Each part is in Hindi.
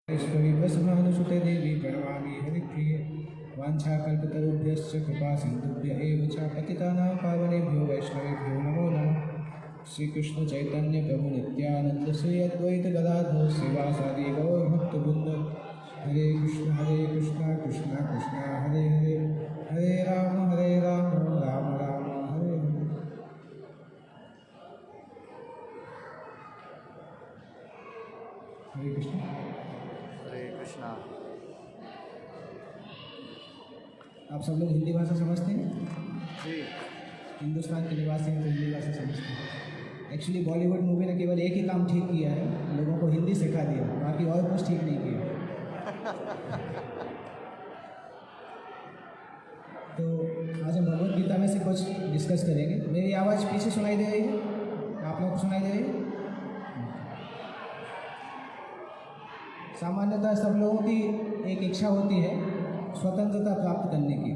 ईश्वरी वसुभानुसुते देवी प्रणमामि हरिप्रिये वाञ्छाकल्पतरुभ्यश्च कृपा सिन्धुभ्य एव च पतितानां पावनेभ्यो वैष्णवेभ्यो नमो नमः। श्रीकृष्ण चैतन्य प्रभु नित्यानंद श्री अद्वैत गदाधर श्रीवासादि गौर भक्तवृंद। हरे कृष्णा कृष्णा कृष्णा हरे हरे, हरे राम राम राम हरे हरे। हरे कृष्णा। हरे कृष्णा। आप सब लोग हिंदी भाषा समझते हैं? जी। हिंदुस्तान के निवासी हैं तो हिंदी भाषा समझते हैं। एक्चुअली बॉलीवुड मूवी ने केवल एक ही काम ठीक किया है, लोगों को हिंदी सिखा दिया, बाकी और कुछ ठीक नहीं किया। तो आज हम भगवद गीता में से कुछ डिस्कस करेंगे। मेरी आवाज़ पीछे सुनाई दे रही है? आप लोगों को सुनाई दे रही है? सामान्यतः सब लोगों की एक इच्छा होती है स्वतंत्रता प्राप्त करने की।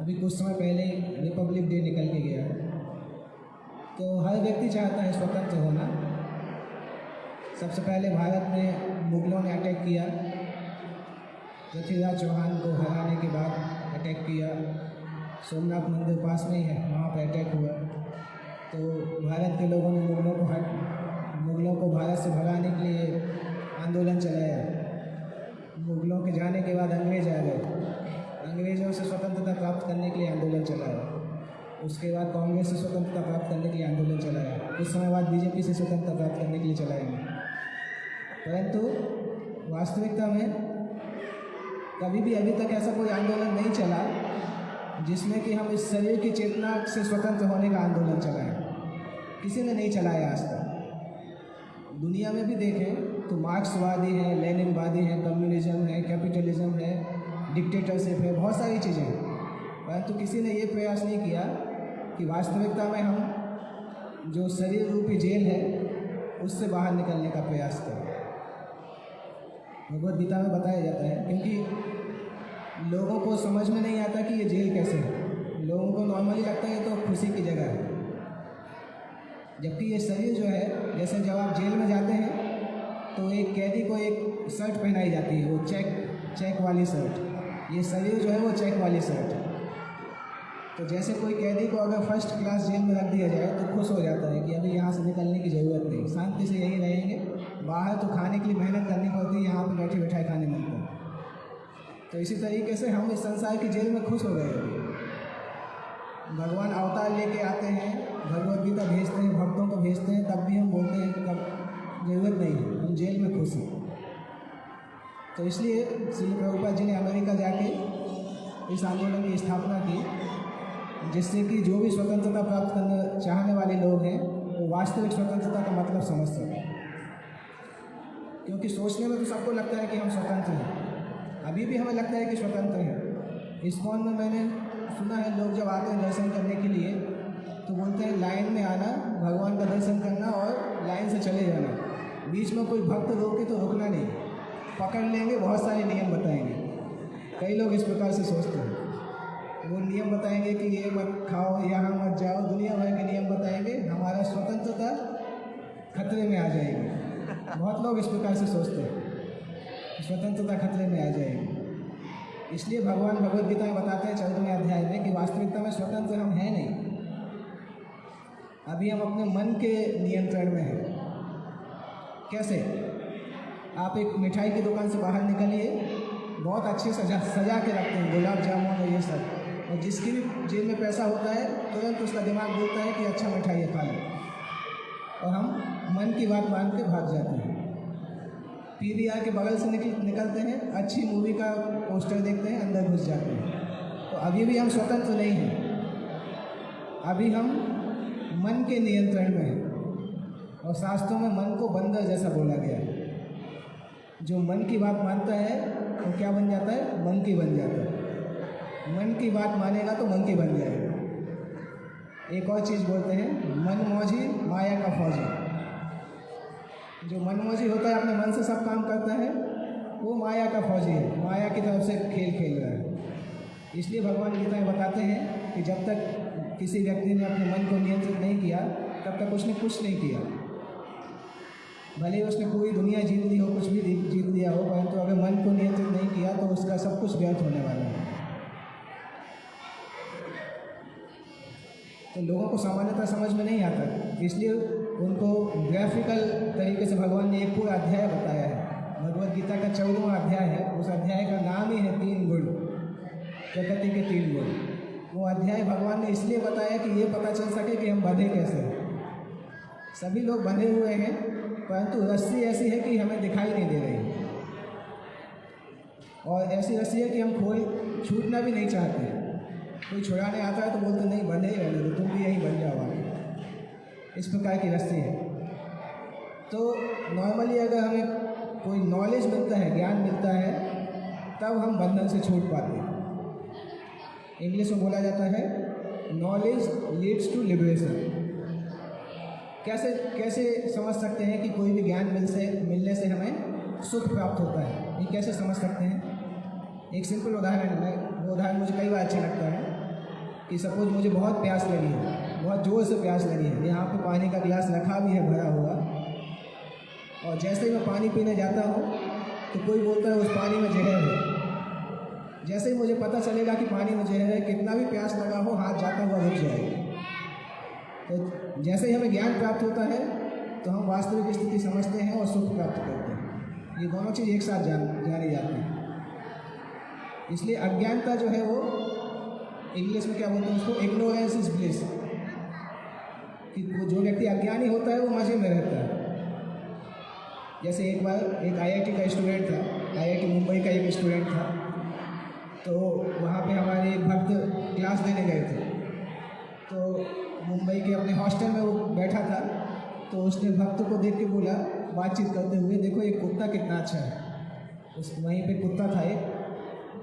अभी कुछ समय पहले रिपब्लिक डे निकल के गया है, तो हर व्यक्ति चाहता है स्वतंत्र होना। सबसे पहले भारत में मुगलों ने अटैक किया, पृथ्वीराज चौहान को हराने के बाद अटैक किया। सोमनाथ मंदिर पास में ही है, वहाँ पर अटैक हुआ। तो भारत के लोगों ने मुगलों को भारत से भगाने के लिए आंदोलन चलाया। मुगलों के जाने के बाद अंग्रेज आ गए, अंग्रेज़ों से स्वतंत्रता प्राप्त करने के लिए आंदोलन चलाया। उसके बाद कांग्रेस से स्वतंत्रता प्राप्त करने के लिए आंदोलन चलाया। कुछ समय बाद बीजेपी से स्वतंत्रता प्राप्त करने के लिए चलाएंगे। परंतु वास्तविकता में कभी भी अभी तक ऐसा कोई आंदोलन नहीं चला जिसमें कि हम इस शरीर की चेतना से स्वतंत्र होने का आंदोलन चलाएं। किसी ने नहीं चलाया आज तक। दुनिया में भी देखें तो मार्क्सवादी हैं, लेनिनवादी हैं, कम्युनिज्म है, कैपिटलिज्म है, डिक्टेटरशिप है, बहुत सारी चीज़ें हैं। परंतु किसी ने ये प्रयास नहीं किया कि वास्तविकता में हम जो शरीर रूपी जेल है उससे बाहर निकलने का प्रयास करें। भगवद गीता में बताया जाता है, क्योंकि लोगों को समझ में नहीं आता कि ये जेल कैसे है। लोगों को नॉर्मली लगता है ये तो खुशी की जगह है, जबकि ये शरीर जो है, जैसे जब आप जेल में जाते हैं तो एक कैदी को एक शर्ट पहनाई जाती है, वो चेक वाली शर्ट। ये शरीर जो है वो चेक वाली शर्ट है। तो जैसे कोई कैदी को अगर फर्स्ट क्लास जेल में रख दिया जाए तो खुश हो जाता है कि अभी यहाँ से निकलने की ज़रूरत नहीं, शांति से यहीं रहेंगे। बाहर तो खाने के लिए मेहनत करनी पड़ती है, यहाँ पर बैठे बैठाए खाने मिलते हैं। तो इसी तरीके से हम इस संसार की जेल में खुश हो गए अभी। भगवान अवतार लेके आते हैं, भगवद गीता भेजते हैं, भक्तों को भेजते हैं, तब भी हम बोलते हैं कि कब ज़रूरत नहीं है, हम जेल में खुश हैं। तो इसलिए श्री प्रभुपाद जी ने अमेरिका जाके इस आंदोलन की स्थापना की, जिससे कि जो भी स्वतंत्रता प्राप्त करना चाहने वाले लोग हैं वो वास्तविक स्वतंत्रता का मतलब समझ सकें। क्योंकि सोचने में तो सबको लगता है कि हम स्वतंत्र हैं, अभी भी हमें लगता है कि स्वतंत्र हैं। इस्कॉन में मैंने सुना है लोग जब आते हैं दर्शन करने के लिए तो बोलते हैं लाइन में आना, भगवान का दर्शन करना और लाइन से चले जाना। बीच में कोई भक्त रोके तो रुकना नहीं, पकड़ लेंगे, बहुत सारे नियम बताएंगे। कई लोग इस प्रकार से सोचते हैं, वो नियम बताएंगे कि ये मत खाओ, यहाँ मत जाओ, दुनिया भर के नियम बताएंगे, हमारा स्वतंत्रता खतरे में आ जाएगी। बहुत लोग इस प्रकार से सोचते हैं, स्वतंत्रता खतरे में आ जाएगी। इसलिए भगवान भगवद गीता में बताते हैं 14वें अध्याय में कि वास्तविकता में स्वतंत्र हम हैं नहीं, अभी हम अपने मन के नियंत्रण में हैं। कैसे? आप एक मिठाई की दुकान से बाहर निकलिए, बहुत अच्छे सजा के रखते हैं, गुलाब जामुन और ये सब, और जिसकी भी जेब में पैसा होता है तुरंत उसका दिमाग बोलता है कि अच्छा मिठाई खा लो, और हम मन की बात मान के भाग जाते हैं। पीवीआर के बगल से निकलते हैं, अच्छी मूवी का पोस्टर देखते हैं, अंदर घुस जाते हैं। तो अभी भी हम स्वतंत्र नहीं हैं, अभी हम मन के नियंत्रण में हैं। और शास्त्रों में मन को बंदर जैसा बोला गया है। जो मन की बात मानता है वो क्या बन जाता है? मंकी बन जाता है। मन की बात मानेगा तो मंकी बन जाएगा। एक और चीज़ बोलते हैं, मन मौजी माया का फौजी। जो मनमौजी होता है, अपने मन से सब काम करता है, वो माया का फौजी है, माया की तरफ से खेल खेल रहा है। इसलिए भगवान गीता में बताते हैं कि जब तक किसी व्यक्ति ने अपने मन को नियंत्रित नहीं किया तब तक उसने कुछ नहीं किया। भले ही उसने पूरी दुनिया जीत ली हो, कुछ भी जीत लिया हो, परंतु अगर तो लोगों को सामान्यतः समझ में नहीं आता, इसलिए उनको ग्राफिकल तरीके से भगवान ने एक पूरा अध्याय बताया है। भगवद गीता का 14वां अध्याय है, उस अध्याय का नाम ही है 3 गुण, प्रकृति के 3 गुण। वो अध्याय भगवान ने इसलिए बताया कि ये पता चल सके कि हम बंधे कैसे हैं। सभी लोग बंधे हुए हैं, परंतु रस्सी ऐसी है कि हमें दिखाई नहीं दे रही, और ऐसी रस्सी है कि हम छूटना भी नहीं चाहते। कोई छुड़ाने आता है तो बोलते नहीं बंधे ही रहने दो, तुम भी यहीं बन जाओ आगे। इस प्रकार की रस्सी है। तो नॉर्मली अगर हमें कोई नॉलेज मिलता है, ज्ञान मिलता है, तब हम बंधन से छूट पाते हैं। इंग्लिश में बोला जाता है नॉलेज लीड्स टू लिबरेशन। कैसे समझ सकते हैं कि कोई भी ज्ञान मिलने से हमें सुख प्राप्त होता है? ये कैसे समझ सकते हैं? एक सिंपल उदाहरण है, वो उदाहरण मुझे कई बार अच्छा लगता है कि सपोज मुझे बहुत प्यास लगी है, बहुत ज़ोर से प्यास लगी है, यहाँ पे पानी का गिलास रखा भी है भरा हुआ, और जैसे ही मैं पानी पीने जाता हूँ तो कोई बोलता है उस पानी में जहर है। जैसे ही मुझे पता चलेगा कि पानी में जहर है, कितना भी प्यास लगा हो, हाथ जाता हुआ रुक जाएगा। तो जैसे ही हमें ज्ञान प्राप्त होता है तो हम वास्तविक स्थिति समझते हैं और सुख प्राप्त करते हैं। ये दोनों चीज़ एक साथ जानी जाती हैं। इसलिए अज्ञानता जो है वो इंग्लिश में क्या बोलते हैं उसको, इग्नोरेंस इज ब्लिस। कि जो व्यक्ति अज्ञानी होता है वो मज़े में रहता है। जैसे एक बार एक IIT का स्टूडेंट था, IIT मुंबई का एक स्टूडेंट था, तो वहाँ पे हमारे एक भक्त क्लास देने गए थे। तो मुंबई के अपने हॉस्टल में वो बैठा था, तो उसने भक्त को देख के बोला बातचीत करते हुए, देखो ये कुत्ता कितना अच्छा है। वहीं पे कुत्ता था एक,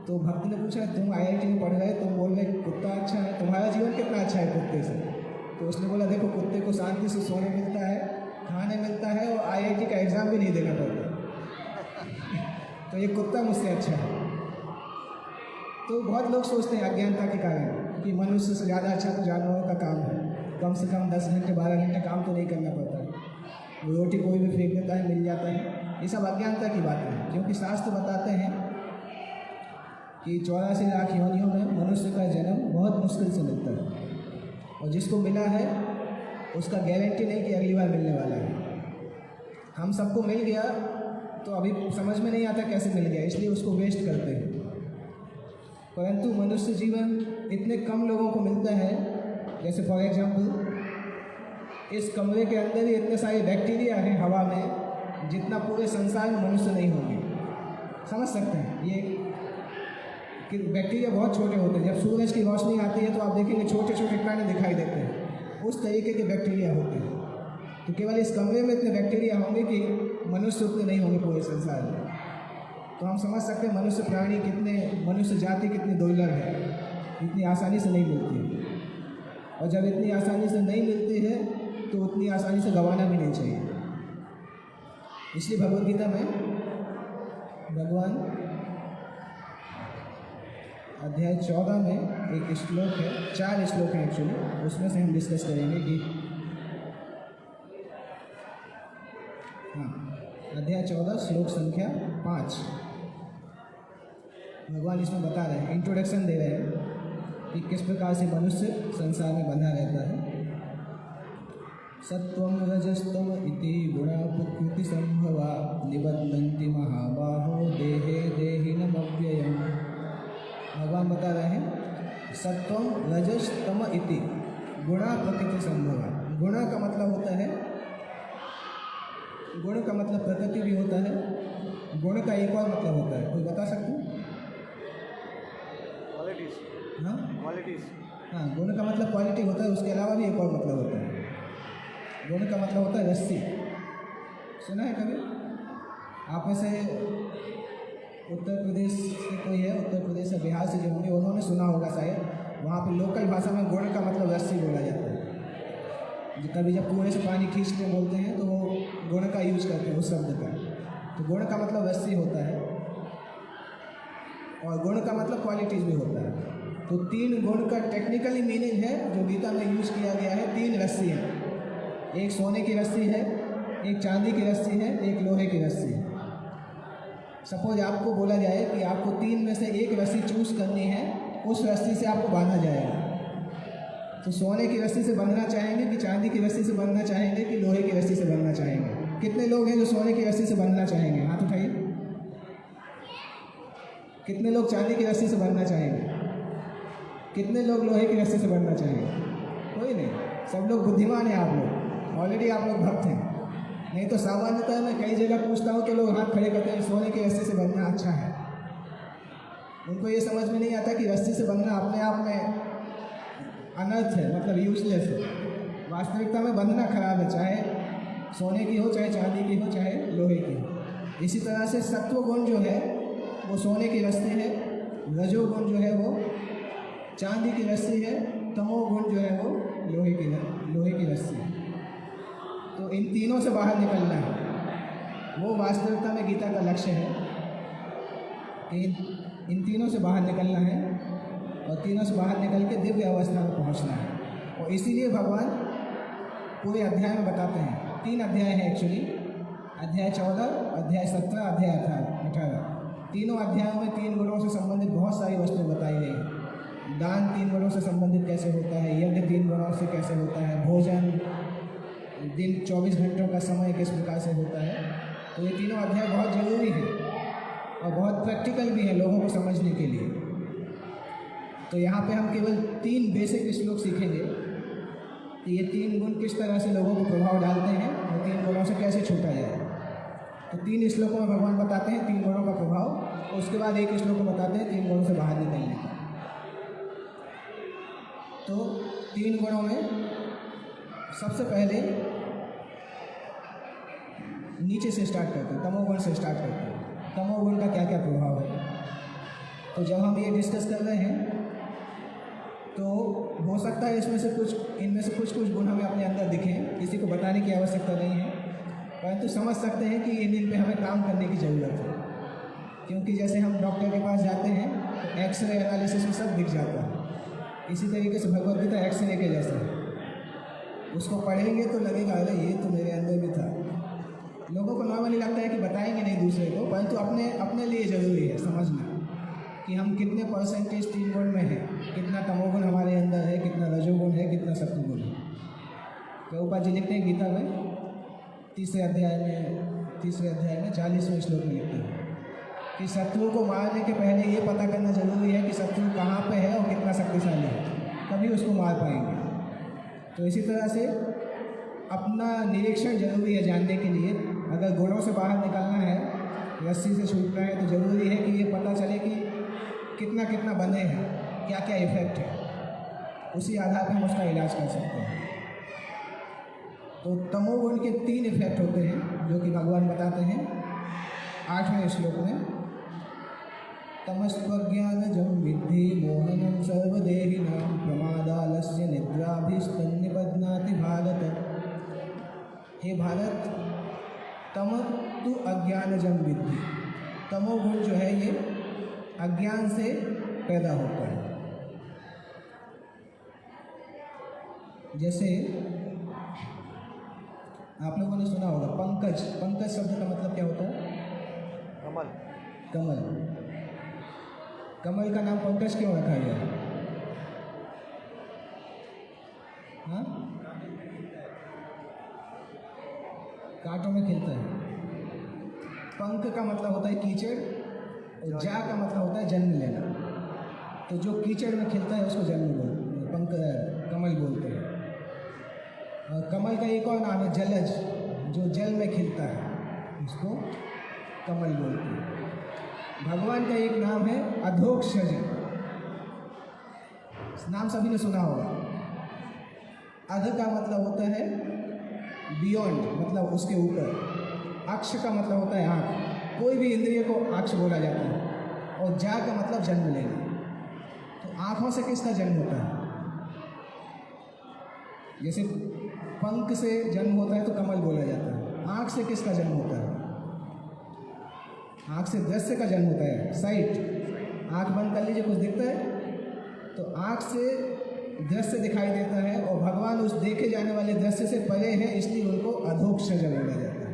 तो भक्त ने पूछा तुम IIT में पढ़ रहे, तुम बोल रहे कुत्ता अच्छा है, तुम्हारा जीवन कितना अच्छा है कुत्ते से? तो उसने बोला देखो कुत्ते को शांति से सोने मिलता है, खाने मिलता है, और IIT का एग्ज़ाम भी नहीं देना पड़ता। तो ये कुत्ता मुझसे अच्छा है। तो बहुत लोग सोचते हैं अज्ञानता के कारण कि मनुष्य से ज़्यादा अच्छा तो जानवरों का काम है, कम से कम 10 घंटे 12 घंटे काम तो नहीं करना पड़ता है, रोटी कोई भी फेंक देता है, मिल जाता है। ये सब अज्ञानता की बात है, क्योंकि शास्त्र बताते हैं कि 84 लाख योनियों में मनुष्य का जन्म बहुत मुश्किल से मिलता है, और जिसको मिला है उसका गारंटी नहीं कि अगली बार मिलने वाला है। हम सबको मिल गया तो अभी समझ में नहीं आता कैसे मिल गया, इसलिए उसको वेस्ट करते हैं। परंतु मनुष्य जीवन इतने कम लोगों को मिलता है, जैसे फॉर एग्जाम्पल इस कमरे के अंदर ही इतने सारे बैक्टीरिया हैं हवा में, जितना पूरे संसार में मनुष्य नहीं होंगे। समझ सकते हैं ये कि बैक्टीरिया बहुत छोटे होते हैं। जब सूरज की रोशनी आती है तो आप देखेंगे छोटे छोटे कण दिखाई देते हैं, उस तरीके के बैक्टीरिया होते हैं। तो केवल इस कमरे में इतने बैक्टीरिया होंगे कि मनुष्य उतने नहीं होंगे पूरे संसार में। तो हम समझ सकते हैं मनुष्य प्राणी कितने, मनुष्य जाति कितनी दुर्लभ है, इतनी आसानी से नहीं मिलती। और जब इतनी आसानी से नहीं मिलती है तो उतनी आसानी से गंवाना भी नहीं चाहिए। इसलिए भगवद गीता में भगवान अध्याय 14 में एक श्लोक है, 4 श्लोक हैं एक्चुअली, उसमें से हम डिस्कस करेंगे कि अध्याय 14 श्लोक संख्या 5। भगवान इसमें बता रहे हैं, इंट्रोडक्शन दे रहे हैं कि किस प्रकार से मनुष्य संसार में बंधा रहता है। सत्वं रजस्तम इति गुणा प्रकृति संभवा निबद्धन्ति महाबाहो देहे देहिनमव्ययम्। भगवान बता रहे हैं सत्वम रजस तम इति गुणा प्रकृति संभवा। गुणा का मतलब होता है, गुण का मतलब प्रकृति भी होता है, गुण का एक और मतलब होता है, कोई बता सकते हैं? क्वालिटीज। हाँ क्वालिटीज। हाँ, गुण का मतलब क्वालिटी होता है, उसके अलावा भी एक और मतलब होता है। गुण का मतलब होता है रस्सी। सुना है कभी? आप में से उत्तर प्रदेश से कोई है, उत्तर प्रदेश से बिहार से जो होंगे उन्होंने सुना होगा शायद। वहाँ पे लोकल भाषा में गुण का मतलब रस्सी बोला जाता है। कभी जब कुएं से पानी खींचते बोलते हैं तो वो गुण का यूज़ करते हैं उस शब्द का। तो गुण का मतलब रस्सी होता है, और गुण का मतलब क्वालिटीज़ भी होता है। तो 3 गुण का टेक्निकली मीनिंग है जो गीता में यूज़ किया गया है। 3 रस्सी हैं, एक सोने की रस्सी है, एक चांदी की रस्सी है, एक लोहे की रस्सी है। सपोज आपको बोला जाए कि आपको 3 में से एक रस्सी चूज़ करनी है, उस रस्सी से आपको बांधा जाएगा। तो सोने की रस्सी से बंधना चाहेंगे कि चांदी की रस्सी से बंधना चाहेंगे कि लोहे की रस्सी से बंधना चाहेंगे? कितने लोग हैं जो सोने की रस्सी से बंधना चाहेंगे? हाथ उठाइए। कितने लोग चांदी की रस्सी से बंधना चाहेंगे? कितने लोग लोहे की रस्सी से बंधना चाहेंगे? कोई नहीं। सब लोग बुद्धिमान हैं। आप लोग ऑलरेडी आप लोग भक्त हैं। नहीं तो सामान्यतः मैं कई जगह पूछता हूँ तो लोग हाथ खड़े करते हैं सोने की रस्सी से बंधना अच्छा है। उनको ये समझ में नहीं आता कि रस्सी से बंधना अपने आप में अनर्थ है, मतलब यूजलेस है। वास्तविकता में बंधना खराब है, चाहे सोने की हो, चाहे चांदी की हो, चाहे लोहे की हो। इसी तरह से सत्व गुण जो है वो सोने की रस्सी है, रजोगुण जो है वो चांदी की रस्सी है, तमोगुण जो है वो लोहे की रस्सी है। तो इन तीनों से बाहर निकलना है, वो वास्तविकता में गीता का लक्ष्य है कि इन तीनों से बाहर निकलना है और तीनों से बाहर निकल के दिव्य अवस्था में पहुंचना है। और इसीलिए भगवान पूरे अध्याय में बताते हैं। 3 अध्याय हैं एक्चुअली, अध्याय 14, अध्याय 17, अध्याय 18। तीनों अध्यायों में 3 गुणों से संबंधित बहुत सारी वस्तुएं बताई गई हैं। दान 3 गुणों से संबंधित कैसे होता है, यज्ञ 3 गुणों से कैसे होता है, भोजन, दिन 24 घंटों का समय किस प्रकार से होता है। तो ये तीनों अध्याय बहुत ज़रूरी है और बहुत प्रैक्टिकल भी है लोगों को समझने के लिए। तो यहाँ पे हम केवल 3 बेसिक श्लोक सीखेंगे कि ये 3 गुण किस तरह से लोगों को प्रभाव डालते हैं और 3 गुणों से कैसे छूटा जाए। तो 3 श्लोकों में भगवान बताते हैं 3 गुणों का प्रभाव, और उसके बाद एक श्लोक में बताते हैं 3 गुणों से बाहर निकलने का। तो 3 गुणों में सबसे पहले नीचे से स्टार्ट करते हैं, तमोगुण से स्टार्ट करते हैं। तमोगुण का क्या क्या प्रभाव है, तो जब हम ये डिस्कस कर रहे हैं तो हो सकता है इनमें से कुछ गुण हमें अपने अंदर दिखें, किसी को बताने की आवश्यकता नहीं है, परंतु समझ सकते हैं कि इन पे हमें काम करने की ज़रूरत है। क्योंकि जैसे हम डॉक्टर के पास जाते हैं तो एक्सरे एनालिसिस में सब दिख जाता है। इसी तरीके से भगवद गीता एक्सरे के जैसा है, उसको पढ़ेंगे तो लगेगा अरे ये तो मेरे अंदर भी था। लोगों को नॉर्मली लगता है कि बताएंगे नहीं दूसरे को, परंतु अपने लिए ज़रूरी है समझना कि हम कितने परसेंटेज 3 गुण में हैं, कितना तमोगुण हमारे अंदर है, कितना रजोगुण है, कितना सत्वगुण है। प्रभुपाद जी लिखते हैं गीता में तीसरे अध्याय में 40वें श्लोक में लिखते हैं कि शत्रु को मारने के पहले ये पता करना जरूरी है कि शत्रु कहाँ पे है और कितना शक्तिशाली है, तभी उसको मार पाएंगे। तो इसी तरह से अपना निरीक्षण जरूरी है जानने के लिए। अगर गुणों से बाहर निकलना है, रस्सी से छूटना है, तो ज़रूरी है कि ये पता चले कि कितना कितना बंधे हैं, क्या क्या इफेक्ट है, उसी आधार पर हम उसका इलाज कर सकते हैं। तो तमोगुण के 3 इफेक्ट होते हैं जो कि भगवान बताते हैं 8वें श्लोक में। तमस्त्वज्ञानजं विद्धि मोहनं सर्वदेहिनां प्रमादालस्य निद्राभिस्तन्निबध्नाति भारत। हे भारत, तम तु अज्ञानजं विद्धि। तमोगुण जो है ये अज्ञान से पैदा होता है। जैसे आप लोगों ने सुना होगा पंकज। पंकज शब्द का मतलब क्या होता है? कमल। कमल का नाम पंकज क्यों रखा गया? हाँ, कांटों में खिलता है। पंक का मतलब होता है कीचड़, और जा का मतलब होता है जन्म लेना। तो जो कीचड़ में खिलता है उसको जन्म बोलते हैं, पंक कमल बोलते हैं। और कमल का एक और नाम है जलज, जो जल में खिलता है, उसको कमल बोलते हैं। भगवान का एक नाम है अधोक्षज, नाम सभी ने सुना होगा। अध का मतलब होता है बियॉन्ड, मतलब उसके ऊपर। अक्ष का मतलब होता है आँख, कोई भी इंद्रिय को अक्ष बोला जाता है। और जा का मतलब जन्म लेना। तो आँखों से किसका जन्म होता है? जैसे पंख से जन्म होता है तो कमल बोला जाता है। आँख से किसका जन्म होता है? आँख से दृश्य का जन्म होता है, साइट। आँख बंद कर लीजिए, कुछ दिखता है तो आँख से दृश्य दिखाई देता है, और भगवान उस देखे जाने वाले दृश्य से परे है, इसलिए उनको अधोक्षज बोला जाता है,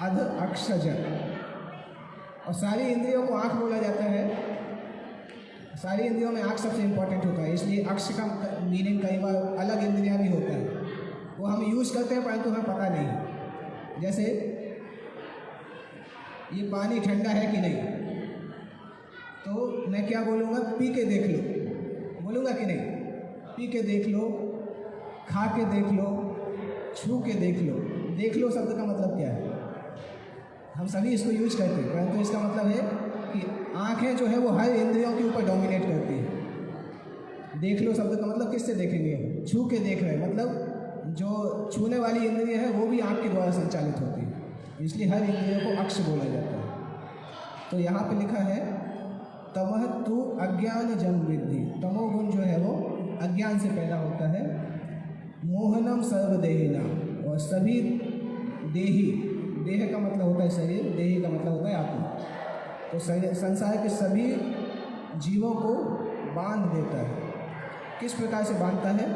अध अक्षज। और सारी इंद्रियों को आँख बोला जाता है, सारी इंद्रियों में आँख सबसे इम्पोर्टेंट होता है, इसलिए अक्ष का मीनिंग कई बार अलग इंद्रियाँ भी होता है, वो हम यूज़ करते हैं परंतु हमें पता नहीं है। जैसे ये पानी ठंडा है कि नहीं, तो मैं क्या बोलूँगा, पी के देख लो, बोलूँगा कि नहीं? पी के देख लो, खा के देख लो, छू के देख लो। देख लो शब्द का मतलब क्या है? हम सभी इसको यूज करते हैं, परंतु इसका मतलब है कि आँखें जो है वो हर इंद्रियों के ऊपर डोमिनेट करती है। देख लो शब्द का मतलब किससे देखेंगे? छू के देख रहे हैं, मतलब जो छूने वाली इंद्रिय है वो भी आँख के द्वारा संचालित होती है, इसलिए हर इंद्रियों को अक्ष बोला जाता है। तो यहाँ पे लिखा है तमह तु अज्ञान जम वृद्धि। तमोगुण जो है वो अज्ञान से पैदा होता है। मोहनम सर्वदेहिना, और सभी देही, देह का मतलब होता है शरीर, देही का मतलब होता है आत्मा। तो संसार के सभी जीवों को बांध देता है। किस प्रकार से बांधता है?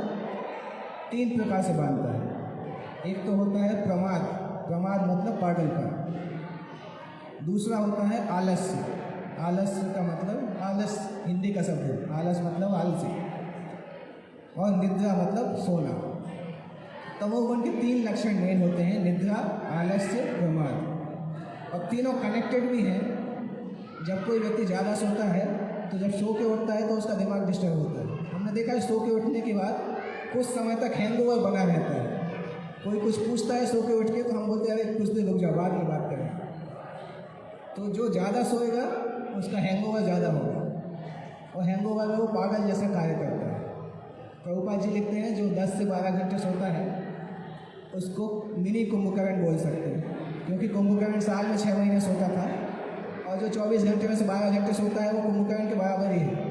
3 प्रकार से बांधता है। एक तो होता है प्रमाद, प्रमाद मतलब पागलपन। दूसरा होता है आलस्य, आलस्य का मतलब, आलस हिंदी का शब्द है, आलस मतलब आलसी, और निद्रा मतलब सोना। तमोगुण के 3 लक्षण मेन होते हैं, निद्रा, आलस्य, प्रमाद, और तीनों कनेक्टेड भी हैं। जब कोई व्यक्ति ज़्यादा सोता है तो जब सो के उठता है तो उसका दिमाग डिस्टर्ब होता है। हमने देखा है सो के उठने के बाद कुछ समय तक हैंगओवर बना रहता है। कोई कुछ पूछता है सो के उठ के तो हम बोलते हैं अरे कुछ देर रुक जाओ, बाद में बात करें। तो जो ज़्यादा सोएगा उसका हैंगओवर ज़्यादा होगा, और हैंगओवर में वो पागल जैसा कार्य करता है। प्रभुपाद जी लिखते हैं जो 10 से 12 घंटे सोता है उसको मिनी कुंभकर्ण बोल सकते हैं, क्योंकि कुंभकर्ण साल में 6 महीने सोता था, और जो 24 घंटे में से 12 घंटे सोता है वो कुंभकर्ण के बराबर ही है।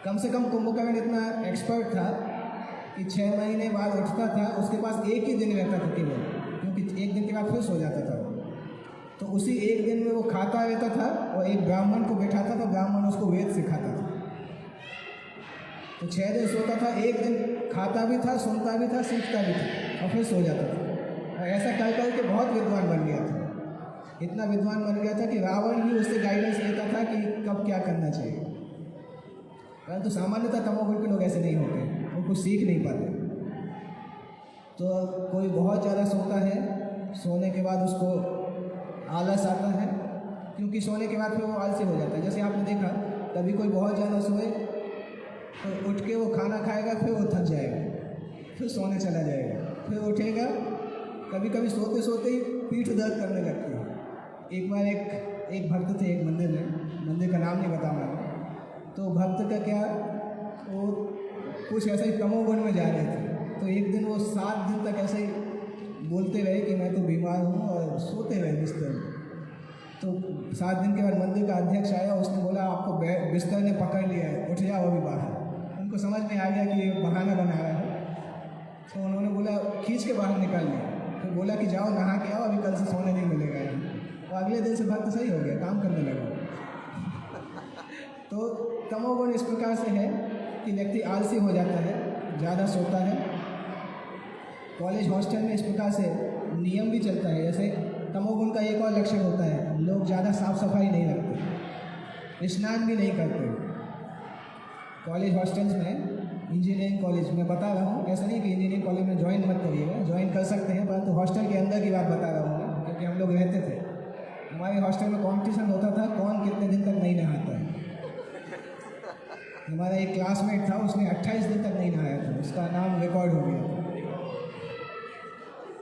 कम से कम कुंभकर्ण इतना एक्सपर्ट था कि 6 महीने बाद उठता था, उसके पास एक ही दिन रहता था केवल, क्योंकि एक दिन के बाद फिर सो जाता था। तो उसी एक दिन में वो खाता रहता था, और एक ब्राह्मण को बैठाता था, ब्राह्मण उसको वेद सिखाता था। तो 6 दिन सोता था, एक दिन खाता भी था, सुनता भी था, सीखता भी था, और फिर सो जाता था। और ऐसा कर कर के बहुत विद्वान बन गया था। इतना विद्वान बन गया था कि रावण भी उससे गाइडेंस लेता था कि कब क्या करना चाहिए। परंतु सामान्यतः तमोगुण के लोग ऐसे नहीं होते, वो कुछ सीख नहीं पाते। तो कोई बहुत ज़्यादा सोता है, सोने के बाद उसको आलस आता है, क्योंकि सोने के बाद फिर वो आलसी हो जाता है। जैसे आपने देखा कभी कोई बहुत ज़्यादा सोए तो उठ के वो खाना खाएगा, फिर वो थक जाएगा, फिर सोने चला जाएगा, फिर उठेगा, कभी कभी सोते सोते ही पीठ दर्द करने लगती है। एक बार एक भक्त थे एक मंदिर में, मंदिर का नाम नहीं बताऊंगा, तो भक्त का क्या, वो कुछ ऐसे ही तमोगुण में जा रहे थे। तो एक दिन वो 7 दिन तक ऐसे ही बोलते रहे कि मैं तो बीमार हूँ, और सोते रहे बिस्तर में। तो 7 दिन के बाद मंदिर का अध्यक्ष आया, उसने बोला आपको बिस्तर ने पकड़ लिया है, उठ जाओ अभी बाहर। उनको समझ में आ गया कि ये बहाना बना रहा है, तो उन्होंने बोला खींच के बाहर निकाल लिया। फिर बोला कि जाओ नहा के आओ, अभी कल से सोने नहीं मिलेगा। और अगले दिन से भक्त सही हो गया, काम करने लगा। तो तमोगुण इस प्रकार से है कि व्यक्ति आलसी हो जाता है, ज़्यादा सोता है। कॉलेज हॉस्टल में इस प्रकार से नियम भी चलता है। जैसे तमोगुण का एक और लक्षण होता है, लोग ज़्यादा साफ सफाई नहीं रखते, स्नान भी नहीं करते। कॉलेज हॉस्टल्स में, इंजीनियरिंग कॉलेज में बता रहा हूँ, ऐसा नहीं कि इंजीनियरिंग कॉलेज में ज्वाइन मत करिएगा, ज्वाइन कर सकते हैं, परंतु हॉस्टल के अंदर की बात बता रहा हूँ मैं, क्योंकि हम लोग रहते थे। हमारे हॉस्टल में कॉम्पिटिशन होता था कौन कितने दिन तक नहीं नहाता है। हमारा एक क्लासमेट था, उसने 28 दिन तक नहीं नहाया था, उसका नाम रिकॉर्ड हो गया था।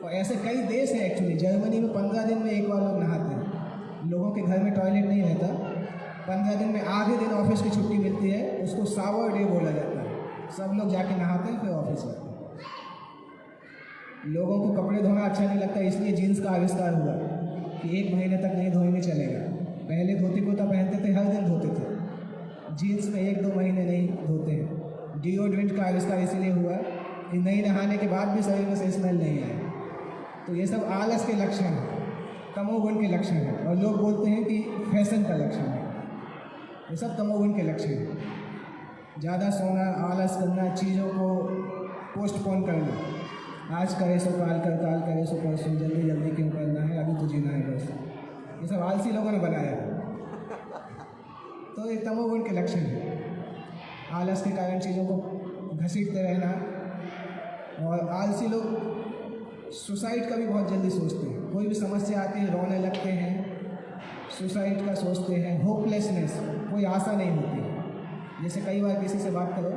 और ऐसे कई देश हैं एक्चुअली, जर्मनी में 15 दिन में एक बार लोग नहाते हैं। लोगों के घर में टॉयलेट नहीं रहता, 15 दिन में आधे दिन ऑफिस की छुट्टी मिलती है, उसको शावर डे बोला जाता है। सब लोग जाके नहाते हैं, फिर ऑफिस जाते हैं। लोगों को कपड़े धोना अच्छा नहीं लगता, इसलिए जीन्स का आविष्कार हुआ कि 1 महीने तक नहीं धोएंगे चलेगा। पहले धोती कुर्ता पहनते थे, हर दिन धोते थे, जीन्स में 1-2 महीने नहीं धोते हैं। डिओड्रेंट का आविष्कार इसीलिए हुआ कि नहीं नहाने के बाद भी शरीर में से स्मेल नहीं आए। तो ये सब आलस के लक्षण हैं, तमोगुण के लक्षण हैं, और लोग बोलते हैं कि फैशन का लक्षण है। ये सब तमोगुण के लक्षण हैं। ज़्यादा सोना, आलस करना, चीज़ों को पोस्टपोन करना, आज करे सो काल कर, काल करे सो परसों, जल्दी जल्दी क्यों करना है, अभी तो जीना है बस। ये सब आलसी लोगों ने बनाया है। तो ये तमोगुण के लक्षण है। आलस के कारण चीज़ों को घसीटते रहना, और आलसी लोग सुसाइड का भी बहुत जल्दी सोचते हैं। कोई भी समस्या आती है रोने लगते हैं, सुसाइड का सोचते हैं। होपलेसनेस, कोई आशा नहीं होती। जैसे कई बार किसी से बात करो,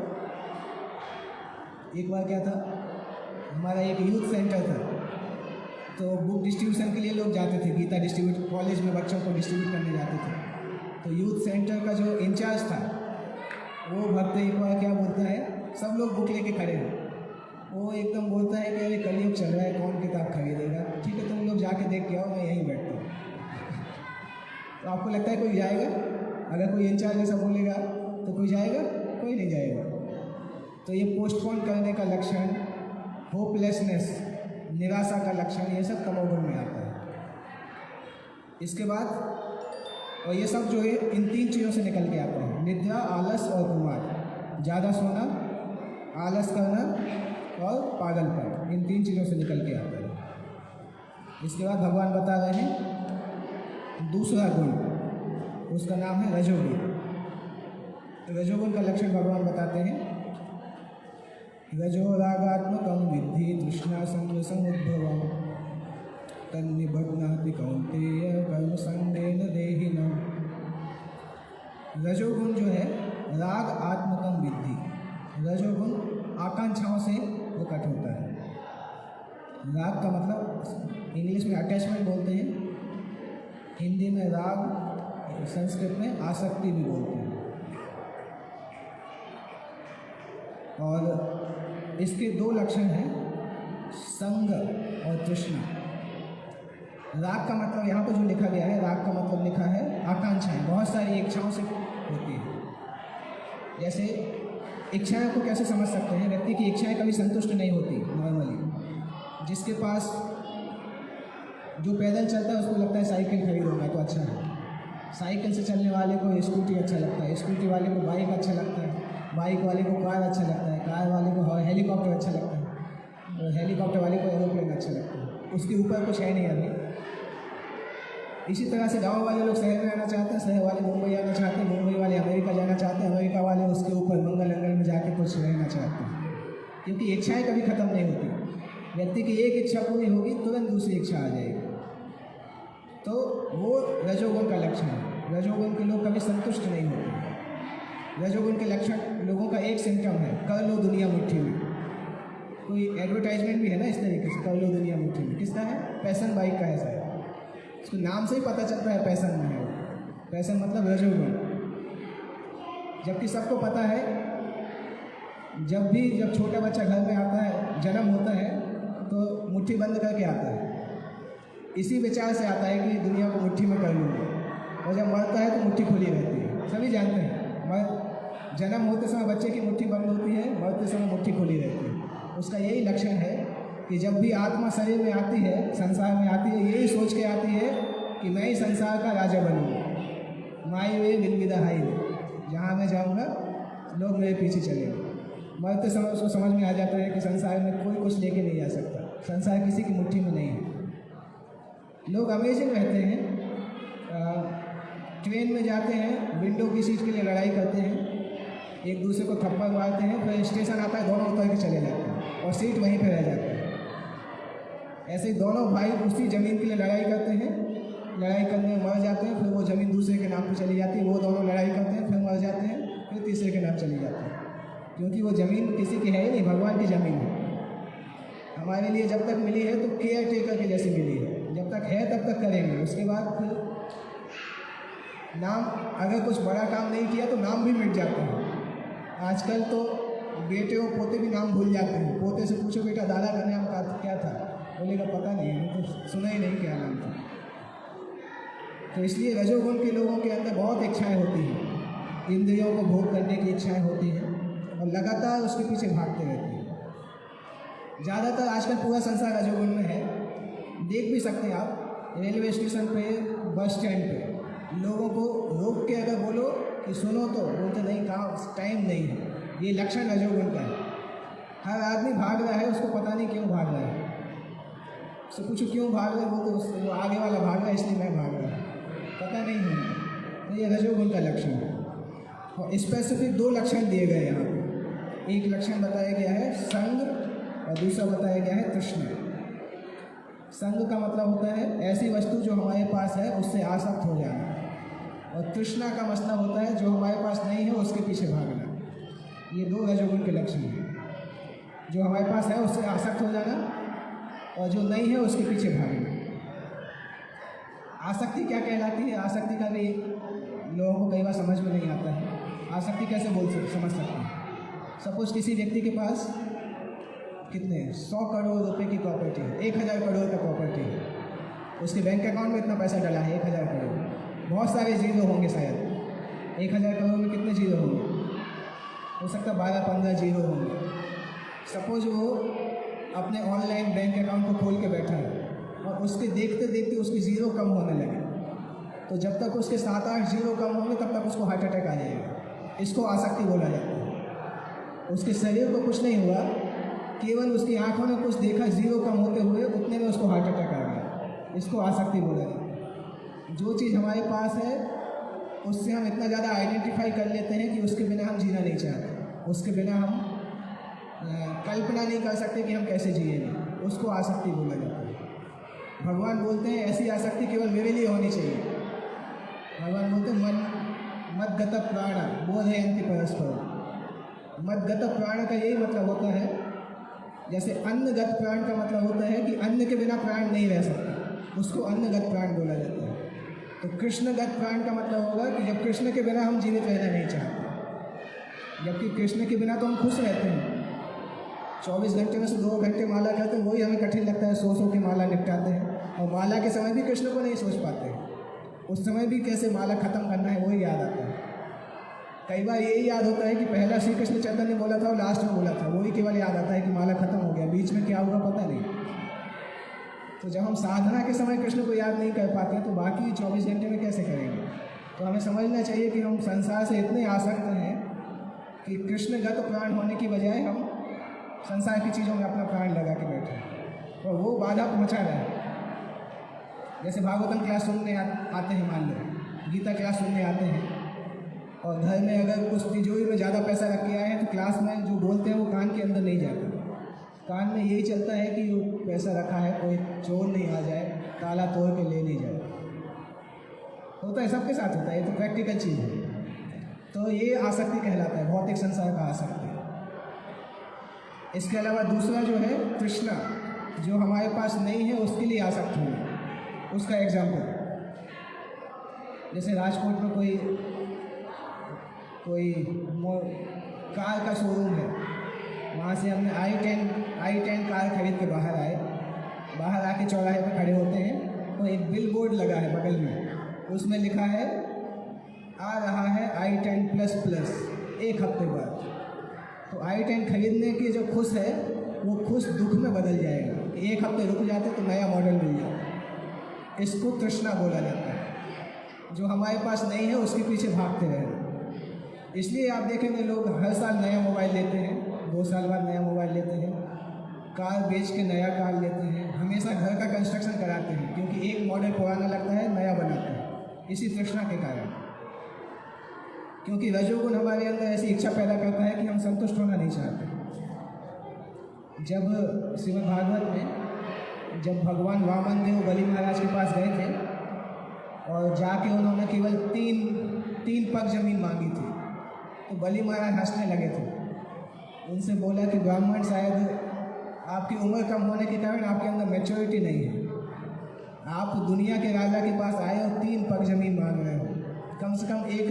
एक बार क्या था, हमारा एक यूथ सेंटर था, तो बुक डिस्ट्रीब्यूशन के लिए लोग जाते थे, गीता डिस्ट्रीब्यूट कॉलेज में बच्चों को डिस्ट्रीब्यूट करने जाते थे। तो यूथ सेंटर का जो इंचार्ज था वो भक्त एक बार क्या बोलता है, सब लोग बुक लेके खड़े हैं, वो एकदम बोलता है कि अरे कलयुग चल रहा है, कौन किताब खरीदेगा, ठीक है तुम लोग जाके देख के आओ, मैं यहीं बैठता हूँ। तो आपको लगता है कोई जाएगा? अगर कोई इंचार्ज ऐसा बोलेगा तो कोई जाएगा? कोई नहीं जाएगा। तो ये पोस्टपोन करने का लक्षण, होपलेसनेस, निराशा का लक्षण, ये सब तमोगुण में आता है। इसके बाद, और ये सब जो है इन 3 चीज़ों से निकल के आता है, निद्रा, आलस और कुमार। ज़्यादा सोना, आलस करना और पागलपन, इन 3 चीज़ों से निकल के आता है। इसके बाद भगवान बता रहे हैं दूसरा गुण, उसका नाम है रजोगुण। रजोगुण का लक्षण भगवान बताते हैं, रजो रागात्मकं विद्धि तृष्णा संग समुद्भवम् तन्निबध्नाति कौन्तेय कर्म संगेन देहिनम्। रजोगुण जो है राग आत्मकं विद्धि, रजोगुण आकांक्षाओं से प्रकट होता है। राग का मतलब इंग्लिश में अटैचमेंट बोलते हैं, हिंदी में राग, संस्कृत में आसक्ति भी बोलते हैं। और इसके 2 लक्षण हैं, संग और तृष्णा। राग का मतलब यहाँ पर जो लिखा गया है, राग का मतलब लिखा है आकांक्षाएं, बहुत सारी इच्छाओं से होती है। जैसे इच्छाएं को कैसे समझ सकते हैं, व्यक्ति की इच्छाएं कभी संतुष्ट नहीं होती नॉर्मली। जिसके पास, जो पैदल चलता है उसको लगता है साइकिल खरीदूंगा तो अच्छा है, साइकिल से चलने वाले को स्कूटी अच्छा लगता है, स्कूटी वाले को बाइक अच्छा लगता है, बाइक वाले को कार अच्छा लगता है, कार वाले को हेलीकॉप्टर अच्छा लगता है, और हेलीकॉप्टर वाले को एरोप्लेन अच्छा लगता है। उसके ऊपर कुछ है नहीं अभी। इसी तरह से गाँव वाले लोग शहर में आना चाहते हैं, शहर वाले मुंबई आना चाहते हैं, मुंबई वाले अमेरिका जाना चाहते हैं, अमेरिका वाले उसके ऊपर मंगल अंगल में जाके कुछ रहना चाहते हैं, क्योंकि इच्छाएं कभी ख़त्म नहीं होती। व्यक्ति की एक इच्छा पूरी होगी, तुरंत दूसरी इच्छा आ जाएगी। तो वो रजोगुण का लक्षण है। रजोगुण के लोग कभी संतुष्ट नहीं होते। रजोगुण के लक्षण लोगों का एक सिम्टम है, कर लो दुनिया मुट्ठी में। कोई एडवर्टाइजमेंट भी है ना इस तरीके से, कर लो दुनिया मुट्ठी में। किसका है? पैशन बाइक का है शायद, उसको नाम से ही पता चलता है पैशन में है। पैशन मतलब रजोगुण। जबकि सबको पता है, जब छोटा बच्चा घर में आता है, जन्म होता है तो मुट्ठी बंद करके आता है, इसी विचार से आता है कि दुनिया को मुट्ठी में कर लूँगा, और जब मरता है तो मुट्ठी खुली रहती है। सभी जानते हैं, जन्म होते समय बच्चे की मुट्ठी बंद होती है, मरते समय मुट्ठी खुली रहती है। उसका यही लक्षण है कि जब भी आत्मा शरीर में आती है, संसार में आती है, यही सोच के आती है कि मैं ही संसार का राजा बनूँगा। माई वे विल बी द हाईवे, जहाँ मैं जाऊँगा लोग मेरे पीछे चलेंगे। मरते समय उसको समझ में आ जाता है कि संसार में कोई कुछ लेके नहीं जा सकता, संसार किसी की मुट्ठी में नहीं है। लोग अमेजिंग रहते हैं, ट्रेन में जाते हैं, विंडो की सीट के लिए लड़ाई करते हैं, एक दूसरे को थप्पड़ मारते हैं, फिर स्टेशन आता है, दोनों उतर के चले जाते हैं और सीट वहीं पे रह जाती है। ऐसे ही दोनों भाई उसी ज़मीन के लिए लड़ाई करते हैं, लड़ाई करने में मर जाते हैं, फिर वो ज़मीन दूसरे के नाम पे चली जाती है, वो दोनों लड़ाई करते हैं, फिर मर जाते हैं, फिर तीसरे के नाम चली जाती है, क्योंकि वो ज़मीन किसी की है ही नहीं, भगवान की ज़मीन है। हमारे लिए जब तक मिली है तो केयर टेकर के जैसे मिली है, जब तक है तब तक करेंगे, उसके बाद फिर नाम, अगर कुछ बड़ा काम नहीं किया तो नाम भी मिट जाते हैं। आजकल तो बेटे और पोते भी नाम भूल जाते हैं। पोते से पूछो बेटा दादा का नाम क्या था, बोलेगा पता नहीं, तो सुना ही नहीं क्या नाम था। तो इसलिए रजोगुण के लोगों के अंदर बहुत इच्छाएं होती हैं, इंद्रियों को भोग करने की इच्छाएं होती हैं और लगातार उसके पीछे भागते रहते हैं। ज़्यादातर आजकल पूरा संसार रजोगुण में है। देख भी सकते हैं आप, रेलवे स्टेशन पे, बस स्टैंड पे लोगों को रोक के अगर बोलो कि सुनो तो बोलते नहीं, कहाँ टाइम नहीं है। ये लक्षण रजोगुण का है। हर आदमी भाग रहा है, उसको पता नहीं क्यों भाग रहा है। उससे पूछो क्यों भाग रहे, बोलते वो आगे वाला भाग रहा है इसलिए मैं भाग रहा हूँ, पता नहीं है। तो ये रजोगुण का लक्षण है। और स्पेसिफिक 2 लक्षण दिए गए यहाँ पे। एक लक्षण बताया गया है संग और दूसरा बताया गया है तृष्णा। संग का मतलब होता है ऐसी वस्तु जो हमारे पास है उससे आसक्त हो जाना, और तृष्णा का मतलब होता है जो हमारे पास नहीं है उसके पीछे भागना। ये 2 रजोगुण के लक्षण हैं, जो हमारे पास है उससे आसक्त हो जाना और जो नहीं है उसके पीछे भागना। आसक्ति क्या कहलाती है? आसक्ति का भी लोगों को कई बार समझ में नहीं आता है। आसक्ति कैसे समझ सकते हैं? सपोज किसी व्यक्ति के पास कितने 100 करोड़ रुपए की प्रॉपर्टी है, 1000 करोड़ का प्रॉपर्टी है, उसके बैंक अकाउंट में इतना पैसा डला है 1000 करोड़। बहुत सारे जीरो होंगे शायद, 1000 करोड़ में कितने जीरो होंगे? हो सकता है 12-15 जीरो होंगे। सपोज वो अपने ऑनलाइन बैंक अकाउंट को खोल के बैठा है और उसके देखते देखते उसकी ज़ीरो कम होने लगे, तो जब तक उसके 7-8 जीरो कम होंगे तब तक उसको हार्ट अटैक आ जाएगा। इसको आसक्ति बोला जाता है। उसके शरीर को कुछ नहीं हुआ, केवल उसकी आंखों ने कुछ देखा, जीरो कम होते हुए उतने में उसको हार्ट अटैक आ गया। इसको आसक्ति बोला जाता है। जो चीज़ हमारे पास है उससे हम इतना ज़्यादा आइडेंटिफाई कर लेते हैं कि उसके बिना हम जीना नहीं चाहते, उसके बिना हम कल्पना नहीं कर सकते कि हम कैसे जिएंगे। उसको आसक्ति बोला जाता है। भगवान बोलते हैं ऐसी आसक्ति केवल मेरे लिए होनी चाहिए। भगवान बोलते हैं मदगत प्राण बोधयन्ति परस्पर। मदगत प्राण का यही मतलब होता है, जैसे अन्नगत प्राण का मतलब होता है कि अन्न के बिना प्राण नहीं रह सकता, उसको अन्नगत प्राण बोला जाता है। तो कृष्णगत प्राण का मतलब होगा कि जब कृष्ण के बिना हम जीवित रहना नहीं चाहते, जबकि कृष्ण के बिना तो हम खुश रहते हैं। 24 घंटे में से 2 घंटे माला करते हैं, वही हमें कठिन लगता है, सो के माला निपटाते हैं, और माला के समय भी कृष्ण को नहीं सोच पाते हैं। उस समय भी कैसे माला ख़त्म करना है वही याद आता है। कई बार यही याद होता है कि पहला श्री कृष्ण चैतन्य ने बोला था और लास्ट में बोला था, वही केवल याद आता है कि माला ख़त्म हो गया, बीच में क्या हुआ पता नहीं। तो जब हम साधना के समय कृष्ण को याद नहीं कर पाते तो बाकी 24 घंटे में कैसे करेंगे? तो हमें समझना चाहिए कि हम संसार से इतने आसक्त हैं कि कृष्णगत प्राण होने की बजाय हम संसार की चीज़ों में अपना प्राण लगा के बैठे और वो बाधा पहुँचा रहे हैं। जैसे भागवतम क्लास सुनने आते हैं, मान लो गीता क्लास सुनने आते हैं, और घर में अगर कुछ तिजोरी में ज़्यादा पैसा रख के आए हैं तो क्लास में जो बोलते हैं वो कान के अंदर नहीं जाता। कान में यही चलता है कि वो पैसा रखा है, कोई चोर नहीं आ जाए, ताला तोड़ के ले नहीं जाए। होता है, सबके साथ होता है, ये तो प्रैक्टिकल चीज़ है। तो ये आसक्ति कहलाता है, भौतिक संसार का आसक्ति। इसके अलावा दूसरा जो है तृष्णा, जो हमारे पास नहीं है उसके लिए आसक्त होना। उसका एग्जाम्पल, जैसे राजकोट में कोई कार का शोरूम है, वहाँ से हमने i10 कार खरीद के बाहर आके चौराहे पे खड़े होते हैं, तो एक बिल बोर्ड लगा है बगल में, उसमें लिखा है आ रहा है i10++ 1 हफ्ते बाद। तो i10 खरीदने की जो खुश है वो खुश दुख में बदल जाएगा कि 1 हफ्ते रुक जाते तो नया मॉडल मिल जाता। इसको तृष्णा बोला जाता है। जो हमारे पास नहीं है उसके पीछे भागते रहना। इसलिए आप देखेंगे लोग हर साल नया मोबाइल लेते हैं, 2 साल बाद नया मोबाइल लेते हैं, कार बेच के नया कार लेते हैं, हमेशा घर का कंस्ट्रक्शन कराते हैं, क्योंकि एक मॉडल पुराना लगता है नया बनाते हैं, इसी तृष्णा के कारण। क्योंकि रजोगुण हमारे अंदर ऐसी इच्छा पैदा करता है कि हम संतुष्ट होना नहीं चाहते। जब श्रीमद् भागवत में जब भगवान वामन देव बलि महाराज के पास गए थे और जाके उन्होंने केवल तीन पग जमीन मांगी थी, तो बलि महाराज हंसने लगे थे। उनसे बोला कि ब्राह्मण, शायद आपकी उम्र कम होने के कारण आपके अंदर मैच्योरिटी नहीं है, आप दुनिया के राजा के पास आए और 3 पग जमीन मांग रहे हो। कम से कम एक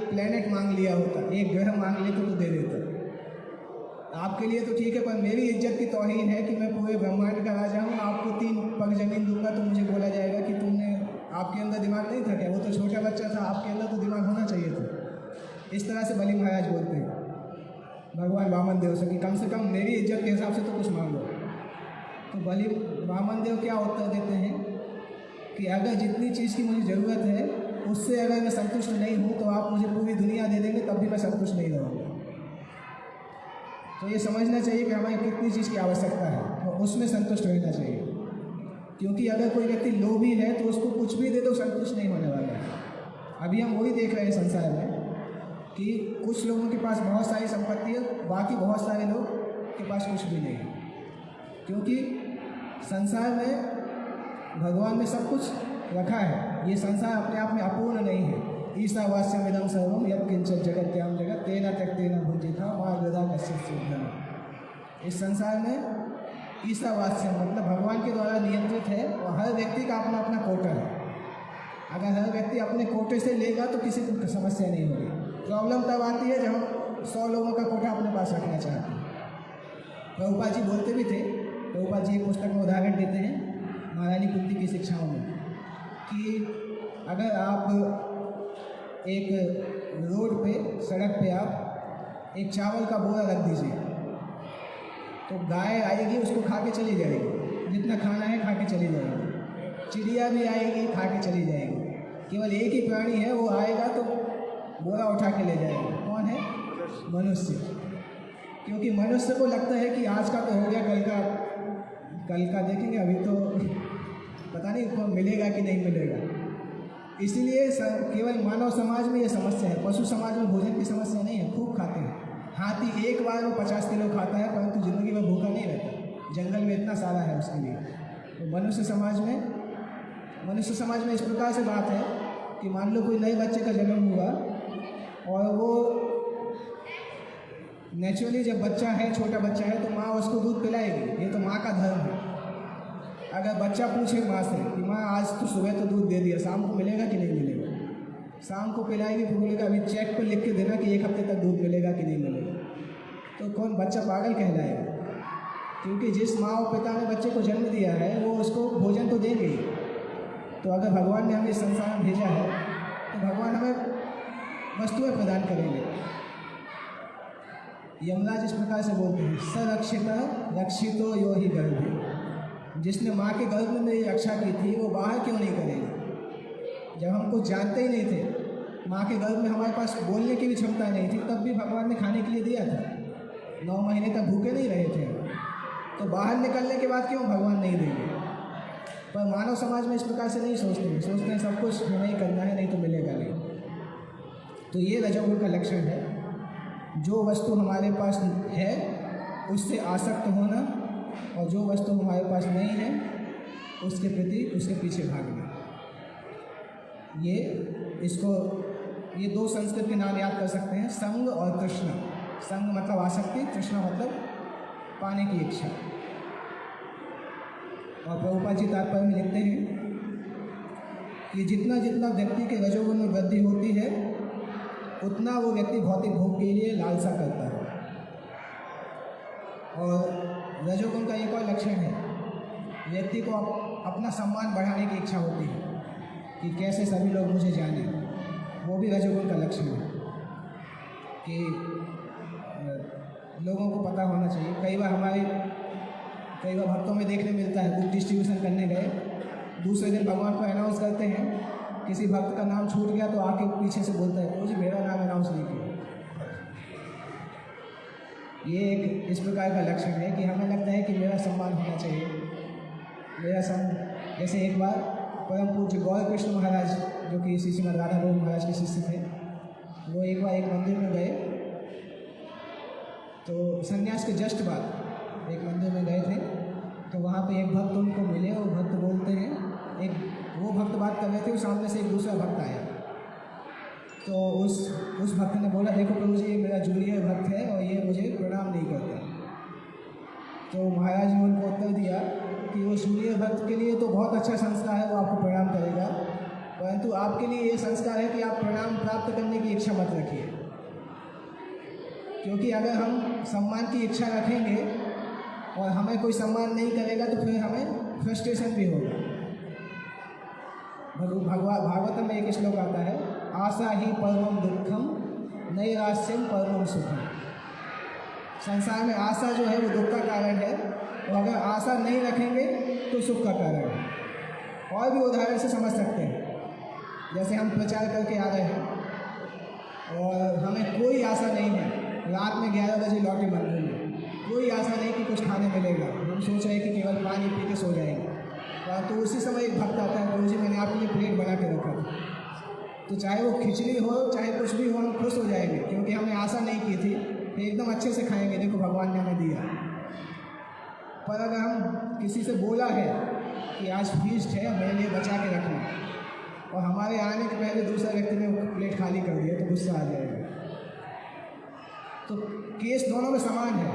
प्लेनेट मांग लिया होता, एक ग्रह मांग लेते तो दे देता। आपके लिए तो ठीक है, पर मेरी इज्जत की तौहीन है कि मैं पूरे ब्रह्मांड का राजा हूँ, आपको 3 पग जमीन दूंगा तो मुझे बोला जाएगा कि आपके अंदर दिमाग नहीं था क्या? वो तो छोटा बच्चा था, आपके अंदर तो दिमाग होना चाहिए था। इस तरह से बलि महाराज बोलते हैं भगवान वामन देव से कि कम से कम मेरी इज्जत के हिसाब से तो कुछ मांगो। तो बलि वामन देव क्या उत्तर देते हैं कि अगर जितनी चीज़ की मुझे ज़रूरत है उससे अगर मैं संतुष्ट नहीं हूँ तो आप मुझे पूरी दुनिया दे देंगे तब भी मैं संतुष्ट नहीं रहूँगा। तो ये समझना चाहिए कि हमें कितनी चीज़ की आवश्यकता है और उसमें संतुष्ट रहना चाहिए। क्योंकि अगर कोई व्यक्ति लोभी है तो उसको कुछ भी दे तो संतुष्ट नहीं होने वाला है। अभी हम वही देख रहे हैं संसार में कि कुछ लोगों के पास बहुत सारी संपत्ति है, बाकी बहुत सारे लोग के पास कुछ भी नहीं है। क्योंकि संसार में भगवान ने सब कुछ रखा है। ये संसार अपने आप में अपूर्ण नहीं है। ईशावास्यम इदं सर्वम यत् किंचित् जगत्याम जगत् तेन त्यक्तेन भुंजिता मा गृधा कश्चित् सिद्धम्। इस संसार में ईशावास्यम मतलब भगवान के द्वारा नियंत्रित है और हर व्यक्ति का अपना अपना कोटा है। अगर हर व्यक्ति अपने कोटे से लेगा तो किसी को समस्या नहीं होगी। प्रॉब्लम तब आती है जब हम 100 लोगों का कोटा अपने पास रखना चाहते हैं। प्रभुपाद जी बोलते भी थे, प्रभुपाद जी एक पुस्तक में उदाहरण देते हैं महारानी कुंती की शिक्षाओं में, कि अगर आप एक रोड पे सड़क पे आप एक चावल का बोरा रख दीजिए तो गाय आएगी, उसको खा के चली जाएगी, जितना खाना है खा के चली जाएगी। चिड़िया भी आएगी, खा के चली जाएगी। केवल एक ही प्राणी है, वो आएगा तो बोरा उठा के ले जाएगा। कौन है? मनुष्य। क्योंकि मनुष्य को लगता है कि आज का तो हो गया, कल का देखेंगे, अभी तो पता नहीं को मिलेगा कि नहीं मिलेगा। इसीलिए केवल मानव समाज में ये समस्या है। पशु समाज में भोजन की समस्या नहीं है, खूब खाते हैं। हाथी एक बार में 50 किलो खाता है, परंतु जिंदगी में भूखा नहीं रहता। जंगल में इतना सारा है उसके लिए। तो मनुष्य समाज में इस प्रकार से बात है कि मान लो कोई नए बच्चे का जन्म हुआ और वो नेचुरली जब बच्चा है, छोटा बच्चा है, तो माँ उसको दूध पिलाएगी। ये तो माँ का धर्म है। अगर बच्चा पूछे माँ से कि माँ आज तो सुबह तो दूध दे दिया, शाम को मिलेगा कि नहीं मिलेगा? शाम को पिलाएगी, फिर बोलेगा अभी चेक पर लिख के देना कि 1 हफ्ते तक दूध मिलेगा कि नहीं मिलेगा। तो कौन बच्चा पागल कहलाएगा? क्योंकि जिस माँ और पिता ने बच्चे को जन्म दिया है वो उसको भोजन तो देंगे ही। तो अगर भगवान ने हमें इस संसार में भेजा है तो भगवान हमें वस्तुएं प्रदान करेंगे। यमराज इस प्रकार से बोलते हैं, सरक्षिता रक्षितो यो ही गर्भ। जिसने माँ के गर्भ में मेरी रक्षा की थी वो बाहर क्यों नहीं करेगा? जब हम कुछ जानते ही नहीं थे, माँ के गर्भ में हमारे पास बोलने की भी क्षमता नहीं थी, तब भी भगवान ने खाने के लिए दिया था। 9 महीने तक भूखे नहीं रहे थे। तो बाहर निकलने के बाद क्यों भगवान नहीं देंगे? पर मानव समाज में इस प्रकार से नहीं सोचते हैं। सोचते हैं सब कुछ हमें ही करना है, नहीं तो मिलेगा नहीं। तो ये रजोगुण का लक्षण है। जो वस्तु हमारे पास है उससे आसक्त होना और जो वस्तु हमारे पास नहीं है उसके प्रति उसके पीछे भागना। ये 2 संस्कृत के नाम याद कर सकते हैं, संग और तृष्णा। संग मतलब आसक्ति, तृष्णा मतलब पाने की इच्छा। और प्रभुपाद जी तात्पर्य में लिखते हैं कि जितना जितना व्यक्ति के रजोगुण में वृद्धि होती है उतना वो व्यक्ति भौतिक भोग के लिए लालसा करता है। और रजोगुण का एक और लक्षण है, व्यक्ति को अपना सम्मान बढ़ाने की इच्छा होती है कि कैसे सभी लोग मुझे जाने। वो भी रजोगुण का लक्षण है कि लोगों को पता होना चाहिए। कई बार भक्तों में देखने मिलता है, बुक डिस्ट्रीब्यूशन करने गए, दूसरे दिन भगवान को अनाउंस करते हैं, किसी भक्त का नाम छूट गया तो आके पीछे से बोलता है मुझे मेरा नाम अनाउंस नहीं किया। ये एक इस प्रकार का लक्षण है कि हमें लगता है कि मेरा सम्मान होना चाहिए। जैसे एक बार परम पूज्य गौर कृष्ण महाराज जो कि श्रीमद राधा गोविंद महाराज के शिष्य थे, वो एक बार एक मंदिर में गए। तो संन्यास के जस्ट बाद एक मंदिर में गए थे, तो वहाँ पे एक भक्त उनको मिले और भक्त बोलते हैं, वो भक्त बात कर रहे थे, सामने से एक दूसरा भक्त आया। तो उस भक्त ने बोला देखो प्रभु जी, ये मेरा जूनियर भक्त है और ये मुझे प्रणाम नहीं करता। तो महाराज ने उनको उत्तर दिया कि वो जूनियर भक्त के लिए तो बहुत अच्छा संस्कार है, वो आपको प्रणाम करेगा, परंतु आपके लिए ये संस्कार है कि आप प्रणाम प्राप्त करने की इच्छा मत रखिए। क्योंकि अगर हम सम्मान की इच्छा रखेंगे और हमें कोई सम्मान नहीं करेगा तो फिर हमें फ्रस्ट्रेशन भी होगा। भागवतम में एक श्लोक आता है, आशा ही परमम दुखम नैराश्यम परमम सुखम। संसार में आशा जो है वो दुख का कारण है, और अगर आशा नहीं रखेंगे तो सुख का कारण है। और भी उदाहरण से समझ सकते हैं, जैसे हम प्रचार करके आ रहे हैं और हमें कोई आशा नहीं है, रात में 11 बजे लौटे मंदिर में, कोई आशा नहीं कि कुछ खाने मिलेगा, हम सोच रहे हैं कि केवल पानी पी के सो जाएंगे। तो उसी समय एक भक्त आता है, गुरु जी मैंने आपके लिए प्लेट बना के रखा था, तो चाहे वो खिचड़ी हो चाहे कुछ भी हो हम खुश हो जाएंगे, क्योंकि हमने आशा नहीं की थी, तो एकदम अच्छे से खाएंगे, देखो भगवान ने हमें दिया। पर अगर हम किसी से बोला है कि आज फीस्ट है मेरे लिए बचा के रखना, और हमारे आने के पहले दूसरा व्यक्ति ने प्लेट खाली कर दिया, तो गुस्सा आ जाएगा। तो केस दोनों में समान है,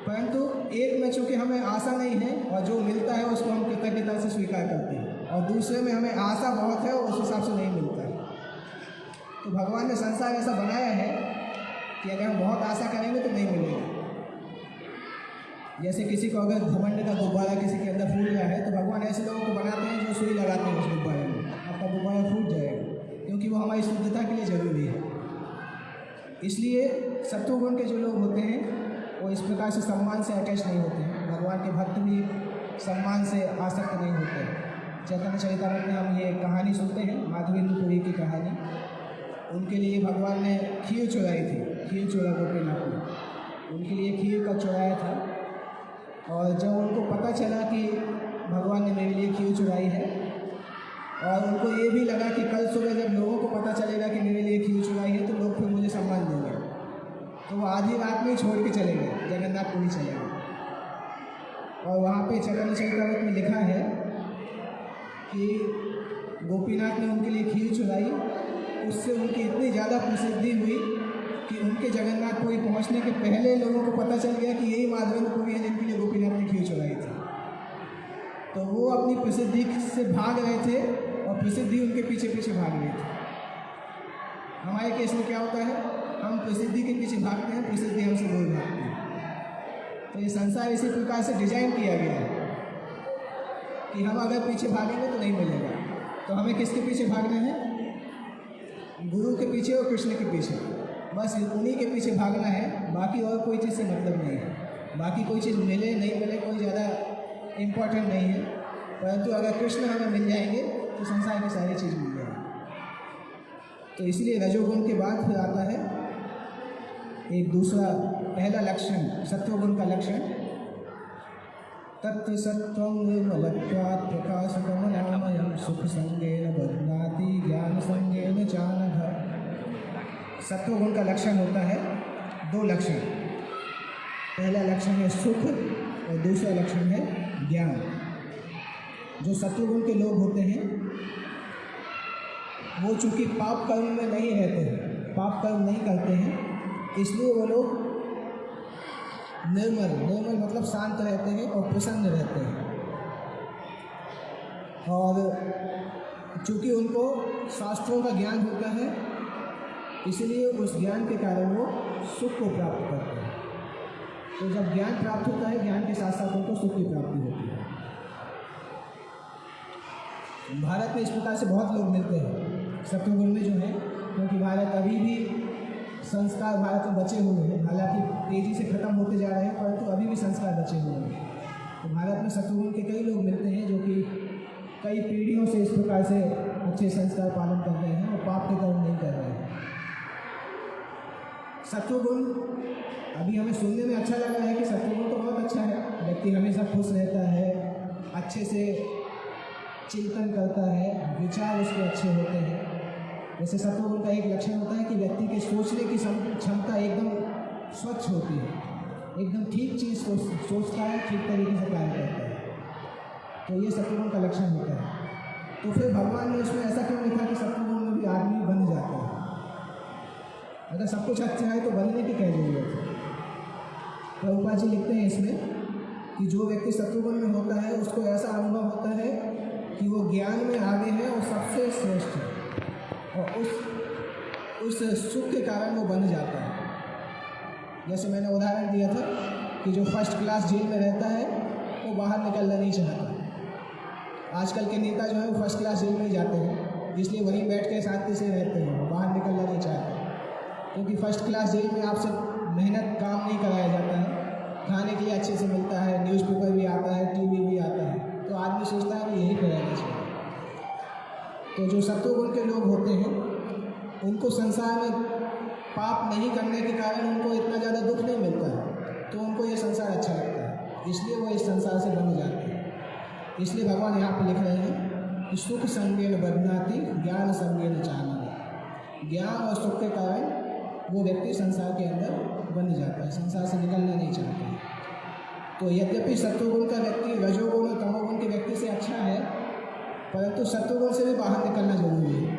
परंतु एक में चूँकि हमें आशा नहीं है और जो मिलता है उसको हम कृतज्ञता से स्वीकार करते हैं, और दूसरे में हमें आशा बहुत है और उस हिसाब से नहीं मिलता है। तो भगवान ने संसार ऐसा बनाया है कि अगर हम बहुत आशा करेंगे तो नहीं मिलेगा। जैसे किसी को अगर घमंड का गुब्बारा किसी के अंदर फूट रहा है, तो भगवान ऐसे लोगों को बनाते हैं जो सुई लगाते हैं उस गुब्बारे में, आपका गुब्बारा फूट जाएगा, क्योंकि वो हमारी शुद्धता के लिए ज़रूरी है। इसलिए सत्वगुण के जो लोग होते हैं वो इस प्रकार से सम्मान से अटैच नहीं होते हैं। भगवान के भक्त भी सम्मान से आसक्त नहीं होते हैं। चैतन्य चरितामृत में हम ये कहानी सुनते हैं, माधवेंद्रपुरी की कहानी। उनके लिए भगवान ने खीर चुराई थी, खीर चोरा गोपीनाथ ने उनके लिए खीर का चुराया था, और जब उनको पता चला कि भगवान ने मेरे लिए खीर चुराई है, और उनको ये भी लगा कि कल सुबह जब लोगों को पता चलेगा कि मेरे लिए खीर चुराई है तो लोग फिर मुझे सम्मान देंगे, तो वो आधी रात में ही छोड़ के चले गए, जगन्नाथपुरी चले गए। और वहाँ पे चैतन्य चरितामृत में लिखा है कि गोपीनाथ ने उनके लिए खीर चुराई, उससे उनकी इतनी ज़्यादा प्रसिद्धि हुई कि उनके जगन्नाथपुरी पहुँचने के पहले लोगों को पता चल गया कि यही माधवेंद्रपुरी है जिनके लिए गोपीनाथ ने खीर चुराई थी। तो वो अपनी प्रसिद्धि से भाग रहे थे और प्रसिद्धि उनके पीछे पीछे भाग रही थी। हमारे केस में क्या होता है, हम प्रसिद्धि के पीछे भागते हैं, प्रसिद्धि हमसे दूर भागती है। तो ये संसार इसी प्रकार से डिजाइन किया गया है कि हम अगर पीछे भागेंगे तो नहीं मिलेगा। तो हमें किसके पीछे भागना है? गुरु के पीछे और कृष्ण के पीछे, बस उन्हीं के पीछे भागना है। बाकी और कोई चीज़ से मतलब नहीं है। बाकी कोई चीज़ मिले नहीं मिले कोई ज़्यादा इम्पोर्टेंट नहीं है, परंतु अगर कृष्ण हमें मिल जाएंगे तो संसार की सारी चीज़ मिल जाएगी। तो इसलिए रजोगुण के बाद फिर आता है एक दूसरा, पहला लक्षण सत्वगुण का लक्षण, तत्व सत्वं निर्मलत्वात् प्रकाशकमनामयं सुख संगेन बध्नाति ज्ञान संगेन चानघ। सत्वगुण का लक्षण होता है दो लक्षण, पहला लक्षण है सुख और दूसरा लक्षण है ज्ञान। जो सत्वगुण के लोग होते हैं वो चूँकि पाप कर्म में नहीं रहते हैं, पाप कर्म नहीं करते हैं, इसलिए वो लोग निर्मल मतलब शांत रहते हैं और प्रसन्न रहते हैं। और चूँकि उनको शास्त्रों का ज्ञान होता है, इसलिए उस ज्ञान के कारण वो सुख को प्राप्त करते हैं। तो जब ज्ञान प्राप्त होता है, ज्ञान के साथ साथ उनको सुख की प्राप्ति होती है। भारत में इस प्रकार से बहुत लोग मिलते हैं सत्वगुण में जो है, क्योंकि भारत अभी भी संस्कार भारत में बचे हुए हैं, हालांकि तेज़ी से ख़त्म होते जा रहे हैं, परंतु अभी भी संस्कार बचे हुए हैं। तो भारत में सत्वगुण के कई लोग मिलते हैं जो कि कई पीढ़ियों से इस प्रकार से अच्छे संस्कार पालन कर रहे हैं और पाप के कर्म नहीं कर रहे हैं। सत्वगुण अभी हमें सुनने में अच्छा लग रहा है कि सत्वगुण तो बहुत अच्छा है, व्यक्ति हमेशा खुश रहता है, अच्छे से चिंतन करता है, विचार उसके अच्छे होते हैं। वैसे सत्वगुण का एक लक्षण होता है कि व्यक्ति के सोचने की क्षमता एकदम स्वच्छ होती है, एकदम ठीक चीज़ सोचता है, ठीक तरीके से कार्य करता है। तो ये सत्वगुण का लक्षण होता है। तो फिर भगवान ने उसमें ऐसा क्यों लिखा कि सत्वगुण में भी आदमी बन जाता है? अगर सब कुछ अच्छा है तो बनने की क्या जरूरत है? प्रभुपाद जी लिखते हैं इसमें कि जो व्यक्ति सत्वगुण में होता है उसको ऐसा अनुभव होता है कि वो ज्ञान में आगे है और सबसे श्रेष्ठ है, और उस सुख के कारण वो बन जाता है। जैसे मैंने उदाहरण दिया था कि जो फर्स्ट क्लास जेल में रहता है वो बाहर निकलना नहीं चाहता। आजकल के नेता जो है वो फर्स्ट क्लास जेल में ही जाते हैं, इसलिए वहीं बैठ के शांति से रहते हैं, बाहर निकलना नहीं चाहते। क्योंकि फर्स्ट क्लास जेल में आपसे मेहनत काम नहीं कराया जाता है, खाने के लिए अच्छे से मिलता है, न्यूज़पेपर भी आता है, टीवी भी आता है, तो आदमी सोचता है कि यही पे रहना चाहिए। तो जो सत्वगुण के लोग होते हैं उनको संसार में पाप नहीं करने के कारण उनको इतना ज़्यादा दुख नहीं मिलता है, तो उनको ये संसार अच्छा लगता है, इसलिए वो इस संसार से बन जाते हैं। इसलिए भगवान यहाँ पे लिख रहे हैं कि सुख संगेन बदनाति ज्ञान संगेन चालना। ज्ञान और सुख के कारण वो व्यक्ति संसार के अंदर बंध जाता है, संसार से निकलना नहीं चाहता है। तो यद्यपि सत्वगुण का व्यक्ति रजोगुण और तमोगुण के व्यक्ति से अच्छा है, परंतु सत्वगुण से भी बाहर निकलना जरूरी है,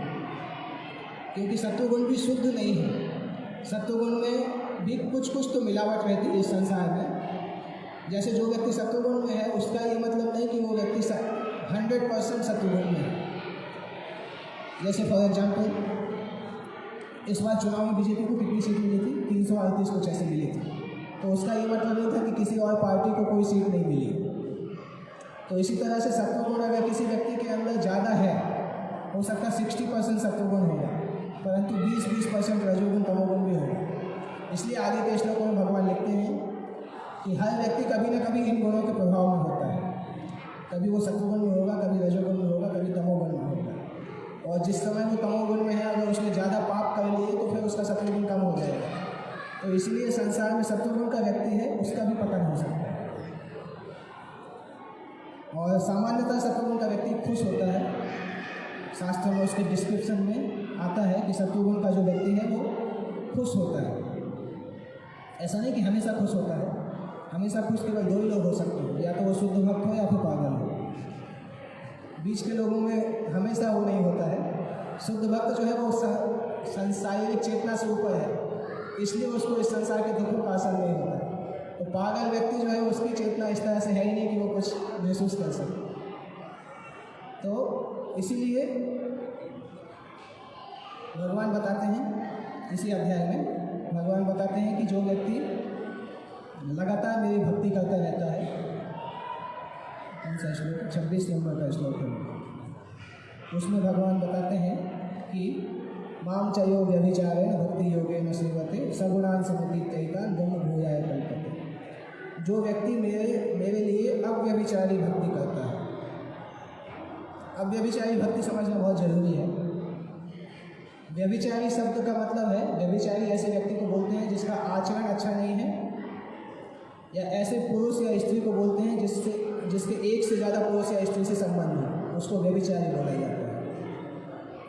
क्योंकि सत्वगुण भी शुद्ध नहीं है। सत्वगुण में भी कुछ कुछ तो मिलावट रहती है इस संसार में। जैसे जो व्यक्ति सत्वगुण में है उसका ये मतलब नहीं कि वो व्यक्ति 100% सत्वगुण में है। जैसे फॉर एग्जाम्पल इस बार चुनाव में बीजेपी को कितनी सीट मिली थी? 338 कुछ ऐसे मिली थी। तो उसका ये मतलब नहीं था कि किसी और पार्टी को कोई सीट नहीं मिली। तो इसी तरह से सत्वगुण अगर किसी व्यक्ति के अंदर ज़्यादा है, हो सकता है 60% सत्वगुण होगा, परंतु 20% रजोगुण तमोगुण भी होगा। इसलिए आगे के श्लोकों में भगवान लिखते हैं कि हर व्यक्ति कभी न कभी इन गुणों के प्रभाव में होता है। कभी वो सत्वगुण में होगा, कभी रजोगुण में होगा, कभी तमोगुण में होगा। और जिस समय वो तमोगुण में है, अगर उसने ज़्यादा पाप कर लिए तो फिर उसका सत्वगुण कम हो जाएगा। तो इसलिए संसार में सत्वगुण का व्यक्ति है उसका भी पतन हो सकता है। और सामान्यतः सत्वगुण का व्यक्ति खुश होता है। शास्त्र में उसके डिस्क्रिप्शन में आता है कि सत्वगुण का जो व्यक्ति है वो खुश होता है। ऐसा नहीं कि हमेशा खुश होता है, हमेशा खुश केवल दो ही लोग हो सकते हैं, या तो वो शुद्ध भक्त हो या फिर पागल हो। बीच के लोगों में हमेशा वो नहीं होता है। शुद्ध भक्त जो है वो सांसारिक चेतना से ऊपर है, इसलिए उसको इस संसार के दुखों का असर नहीं होता है। तो पागल व्यक्ति जो है उसकी चेतना इस तरह से है ही नहीं कि वो कुछ महसूस कर सके। तो इसीलिए भगवान बताते हैं, इसी अध्याय में भगवान बताते हैं कि जो व्यक्ति लगातार मेरी भक्ति करता रहता है, कौन सा श्लोक? 26 नंबर का श्लोक है, उसमें भगवान बताते हैं कि माम चयो व्यभिचारेण भक्ति योगेन सेवते सगुणान समतीत्यैतान ब्रह्म भूयाय कल्पते। जो व्यक्ति मेरे लिए अव्यभिचारी भक्ति करता है। अव्यभिचारी भक्ति समझना बहुत जरूरी है। व्यभिचारी शब्द का मतलब है, व्यभिचारी ऐसे व्यक्ति को बोलते हैं जिसका आचरण अच्छा नहीं है, या ऐसे पुरुष या स्त्री को बोलते हैं जिसके एक से ज़्यादा पुरुष या स्त्री से संबंध है, उसको व्यभिचारी बोला जाता है।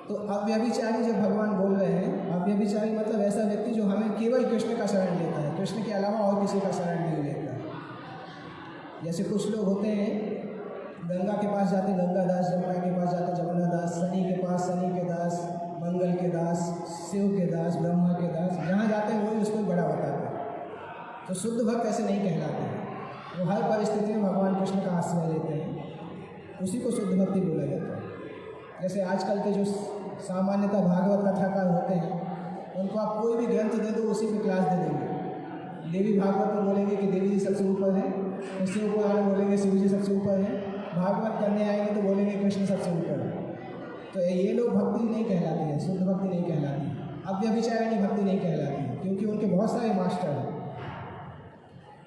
तो अव्यभिचारी जब भगवान बोल रहे हैं, अव्यभिचारी मतलब ऐसा व्यक्ति जो हमें केवल कृष्ण का शरण लेता है, कृष्ण के अलावा और किसी का शरण नहीं लेता है। जैसे कुछ लोग होते हैं गंगा के पास जाते गंगा दास, जमुना के पास जाते जमुना दास, शनि के पास शनि के दास, मंगल के दास, शिव के दास, ब्रह्मा के दास, जहाँ जाते हैं वही उसको बड़ा बताते हैं। तो शुद्ध भक्त ऐसे नहीं कहलाते हैं, वो हर परिस्थिति में भगवान कृष्ण का आश्रय लेते हैं, उसी को शुद्ध भक्ति बोला जाता है। जैसे आजकल के जो सामान्यतः भागवत कथाकार होते हैं, उनको आप कोई भी ग्रंथ दे दो उसी में क्लास दे देंगे। देवी भागवत में बोलेंगे कि देवी जी सबसे ऊपर है, शिव पुराण में बोलेंगे शिव जी सबसे ऊपर है, भागवत करने आएंगे तो बोलेंगे कृष्ण सबसे ऊपर है। तो ये लोग भक्ति नहीं कहलाती है, शुद्ध भक्ति नहीं कहलाती है, अव्यभिचारिणी भक्ति नहीं कहलाती है, क्योंकि उनके बहुत सारे मास्टर हैं।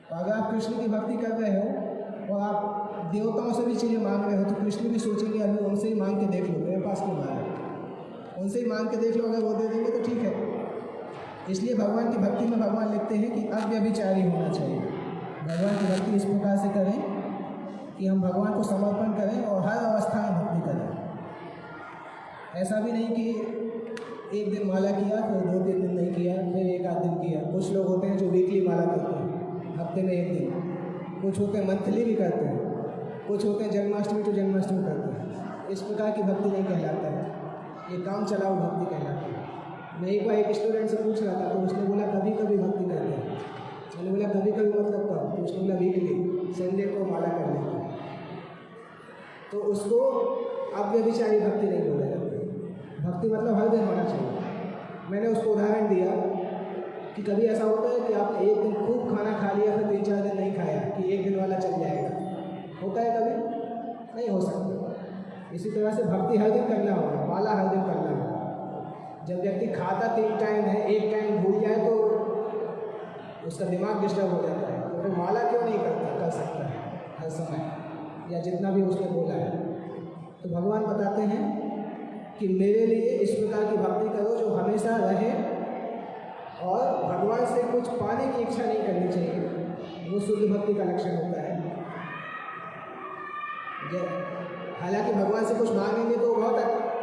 तो अगर आप कृष्ण की भक्ति कर रहे हो और आप देवताओं से भी चीज़ें मांग रहे हो, तो कृष्ण भी सोचेंगे अभी उनसे ही मांग के देख लो, मेरे पास क्यों मांग है, उनसे ही मांग के देख लो, अगर वो दे देंगे तो ठीक है। इसलिए भगवान की भक्ति में भगवान लिखते हैं कि अव्यभिचारी होना चाहिए। भगवान की भक्ति इस प्रकार से करें कि हम भगवान को समर्पण करें और हर अवस्था में भक्ति करें। ऐसा भी नहीं कि एक दिन माला किया फिर 2-3 दिन नहीं किया, फिर 1 आध दिन किया। कुछ लोग होते हैं जो वीकली माला करते हैं, हफ्ते में 1 दिन। कुछ होते हैं मंथली भी करते हैं, कुछ होते हैं जन्माष्टमी टू जन्माष्टमी करते हैं। इस प्रकार की भक्ति नहीं कहलाता है, ये काम चलाओ भक्ति कहलाती है। मैं एक बार एक स्टूडेंट से पूछ रहा था तो उसने बोला कभी कभी भक्ति करते हैं। मैंने बोला कभी कभी मतलब कब? तो उसने बोला वीकली, संडे को माला कर लेते हैं। तो उसको अव्यभिचारी भक्ति नहीं बोला जाता। भक्ति मतलब हर दिन होना चाहिए। मैंने उसको उदाहरण दिया कि कभी ऐसा होता है कि आपने एक दिन खूब खाना खा लिया फिर 3-4 दिन नहीं खाया कि 1 दिन वाला चल जाएगा, होता है कभी? नहीं हो सकता। इसी तरह से भक्ति हर दिन करना होगा, माला हर दिन करना होगा। जब व्यक्ति खाता 3 टाइम है, 1 टाइम भूल जाए तो उसका दिमाग डिस्टर्ब हो जाता है, तो फिर माला क्यों नहीं कर सकता है हर समय, या जितना भी उसने बोला है। तो भगवान बताते हैं कि मेरे लिए इस प्रकार की भक्ति करो जो हमेशा रहे और भगवान से कुछ पाने की इच्छा नहीं करनी चाहिए। वो शुद्ध भक्ति का लक्षण होता है। हालांकि भगवान से कुछ मांगेंगे तो बहुत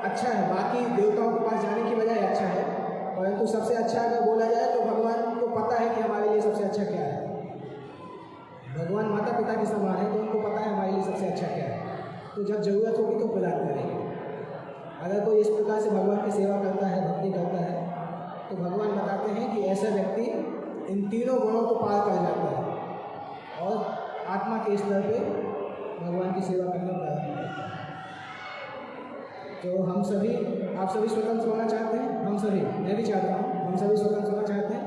अच्छा है, बाकी देवताओं के पास जाने की बजाय अच्छा है, परंतु सबसे अच्छा अगर बोला जाए तो भगवान को पता है कि हमारे लिए सबसे अच्छा क्या है। भगवान माता पिता के समान है, तो उनको पता है हमारे लिए सबसे अच्छा क्या है, तो जब ज़रूरत होगी तो प्रदान करेंगे। अगर कोई इस प्रकार से भगवान की सेवा करता है, भक्ति करता है, तो भगवान बताते हैं कि ऐसा व्यक्ति इन तीनों गुणों को पार कर जाता है और आत्मा के स्तर पे भगवान की सेवा करना प्रारंभ करता है। तो हम सभी, आप सभी स्वतंत्र होना चाहते हैं? हम सभी, मैं भी चाहता हूँ, हम सभी स्वतंत्र होना चाहते हैं।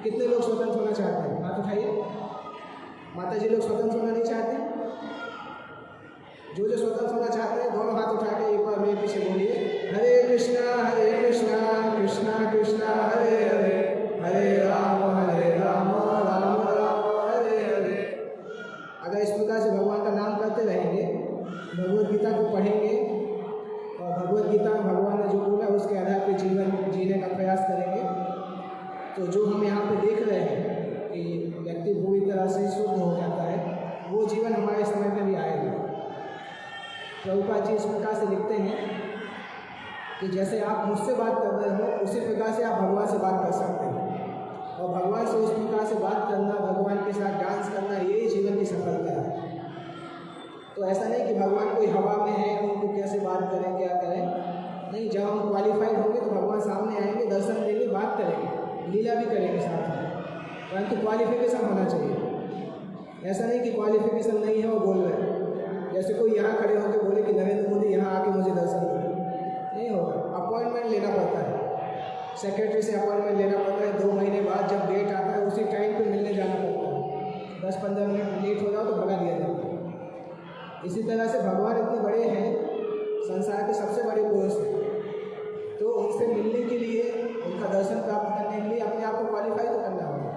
कितने लोग स्वतंत्र होना चाहते हैं? हाथ उठाइए। माता जी लोग स्वतंत्र होना नहीं चाहते? जो स्वतंत्र होना चाहते हैं दोनों हाथ उठा के एक बार मेरे पीछे बोलिए, हरे कृष्णा कृष्णा कृष्णा हरे हरे, हरे राम राम राम हरे हरे। अगर इस प्रकार से भगवान का नाम करते रहेंगे, भगवद गीता को पढ़ेंगे और भगवद गीता में भगवान ने जो बोला उसके आधार पर जीवन जीने का प्रयास करेंगे, तो जो हम यहाँ पे देख रहे हैं कि व्यक्ति पूरी तरह से शुद्ध हो जाता है, वो जीवन हमारे समय में भी आएगा। प्रभुपाद जी इस प्रकार से लिखते हैं कि जैसे आप मुझसे बात कर रहे हो, उसी प्रकार से आप भगवान से बात कर सकते हैं, और भगवान से उस प्रकार से बात करना, भगवान के साथ डांस करना, यही जीवन की सफलता है। तो ऐसा नहीं कि भगवान कोई हवा में है, उनको कैसे बात करें, क्या करें, नहीं। जब हम क्वालिफाइड होंगे तो भगवान सामने आएंगे, दर्शन देंगे, बात करेंगे, लीला भी करेंगे साथ में, परंतु क्वालिफिकेशन होना चाहिए। ऐसा नहीं कि क्वालिफिकेशन नहीं है और बोल रहे हैं, जैसे कोई यहाँ खड़े होकर बोले कि नरेंद्र मोदी यहाँ आके मुझे दर्शन दो, नहीं होगा। अपॉइंटमेंट लेना पड़ता है, सेक्रेटरी से अपॉइंटमेंट लेना पड़ता है, 2 महीने बाद जब डेट आता है उसी टाइम पे मिलने जाना पड़ता है। 10-15 मिनट लेट हो जाओ तो भगा दिया जाता है। इसी तरह से भगवान इतने बड़े हैं, संसार के सबसे बड़े पुरुष हैं, तो उनसे मिलने के लिए, उनका दर्शन प्राप्त करने के लिए अपने आप को क्वालिफाई तो करना होगा,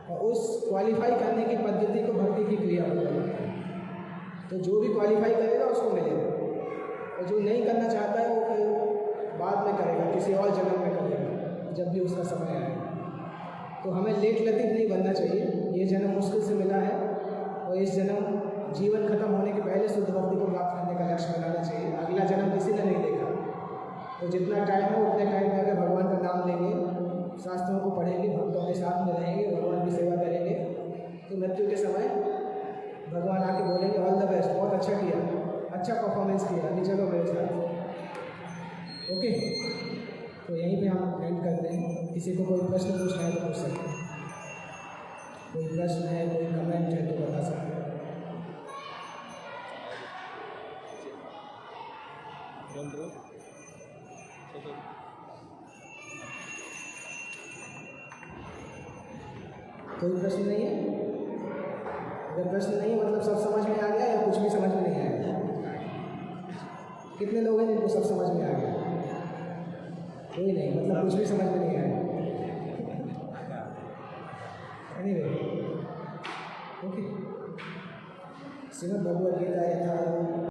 और उस क्वालिफाई करने की पद्धति को भक्ति की क्रिया बोला जाता है। तो जो भी क्वालिफाई करेगा उसको मिलेगा, और जो नहीं करना चाहता है वो फिर बाद में करेगा, किसी और जन्म में करेगा जब भी उसका समय आएगा। तो हमें लेट लतीफ़ नहीं बनना चाहिए। ये जन्म मुश्किल से मिला है, और इस जन्म जीवन खत्म होने के पहले शुद्ध भक्ति को प्राप्त करने का लक्ष्य बनाना चाहिए। अगला जन्म किसी ने नहीं देखा, तो जितना टाइम है उतने टाइम में अगर भगवान का नाम लेंगे, शास्त्रों को पढ़ेंगे, भक्तों के साथ में रहेंगे, भगवान की सेवा करेंगे, तो मृत्यु के समय भगवान आके बोलेंगे ऑल द बेस्ट, बहुत अच्छा किया, अच्छा परफॉर्मेंस किया, अभी चलो मेरे साथ। ओके, तो यहीं पे हम एंड करते हैं। किसी को कोई प्रश्न पूछना है तो पूछ सकते हैं, कोई प्रश्न है, कोई कमेंट है तो बता सकते हैं। कोई प्रश्न नहीं है? अगर प्रश्न नहीं है मतलब सब समझ में आ गया, या कुछ भी समझ में नहीं आया? कितने लोग हैं जिनको सब समझ में आ गया? कोई नहीं, मतलब कुछ भी समझ में नहीं आया। Anyway, okay. श्रीमद् भगवद गीता यथा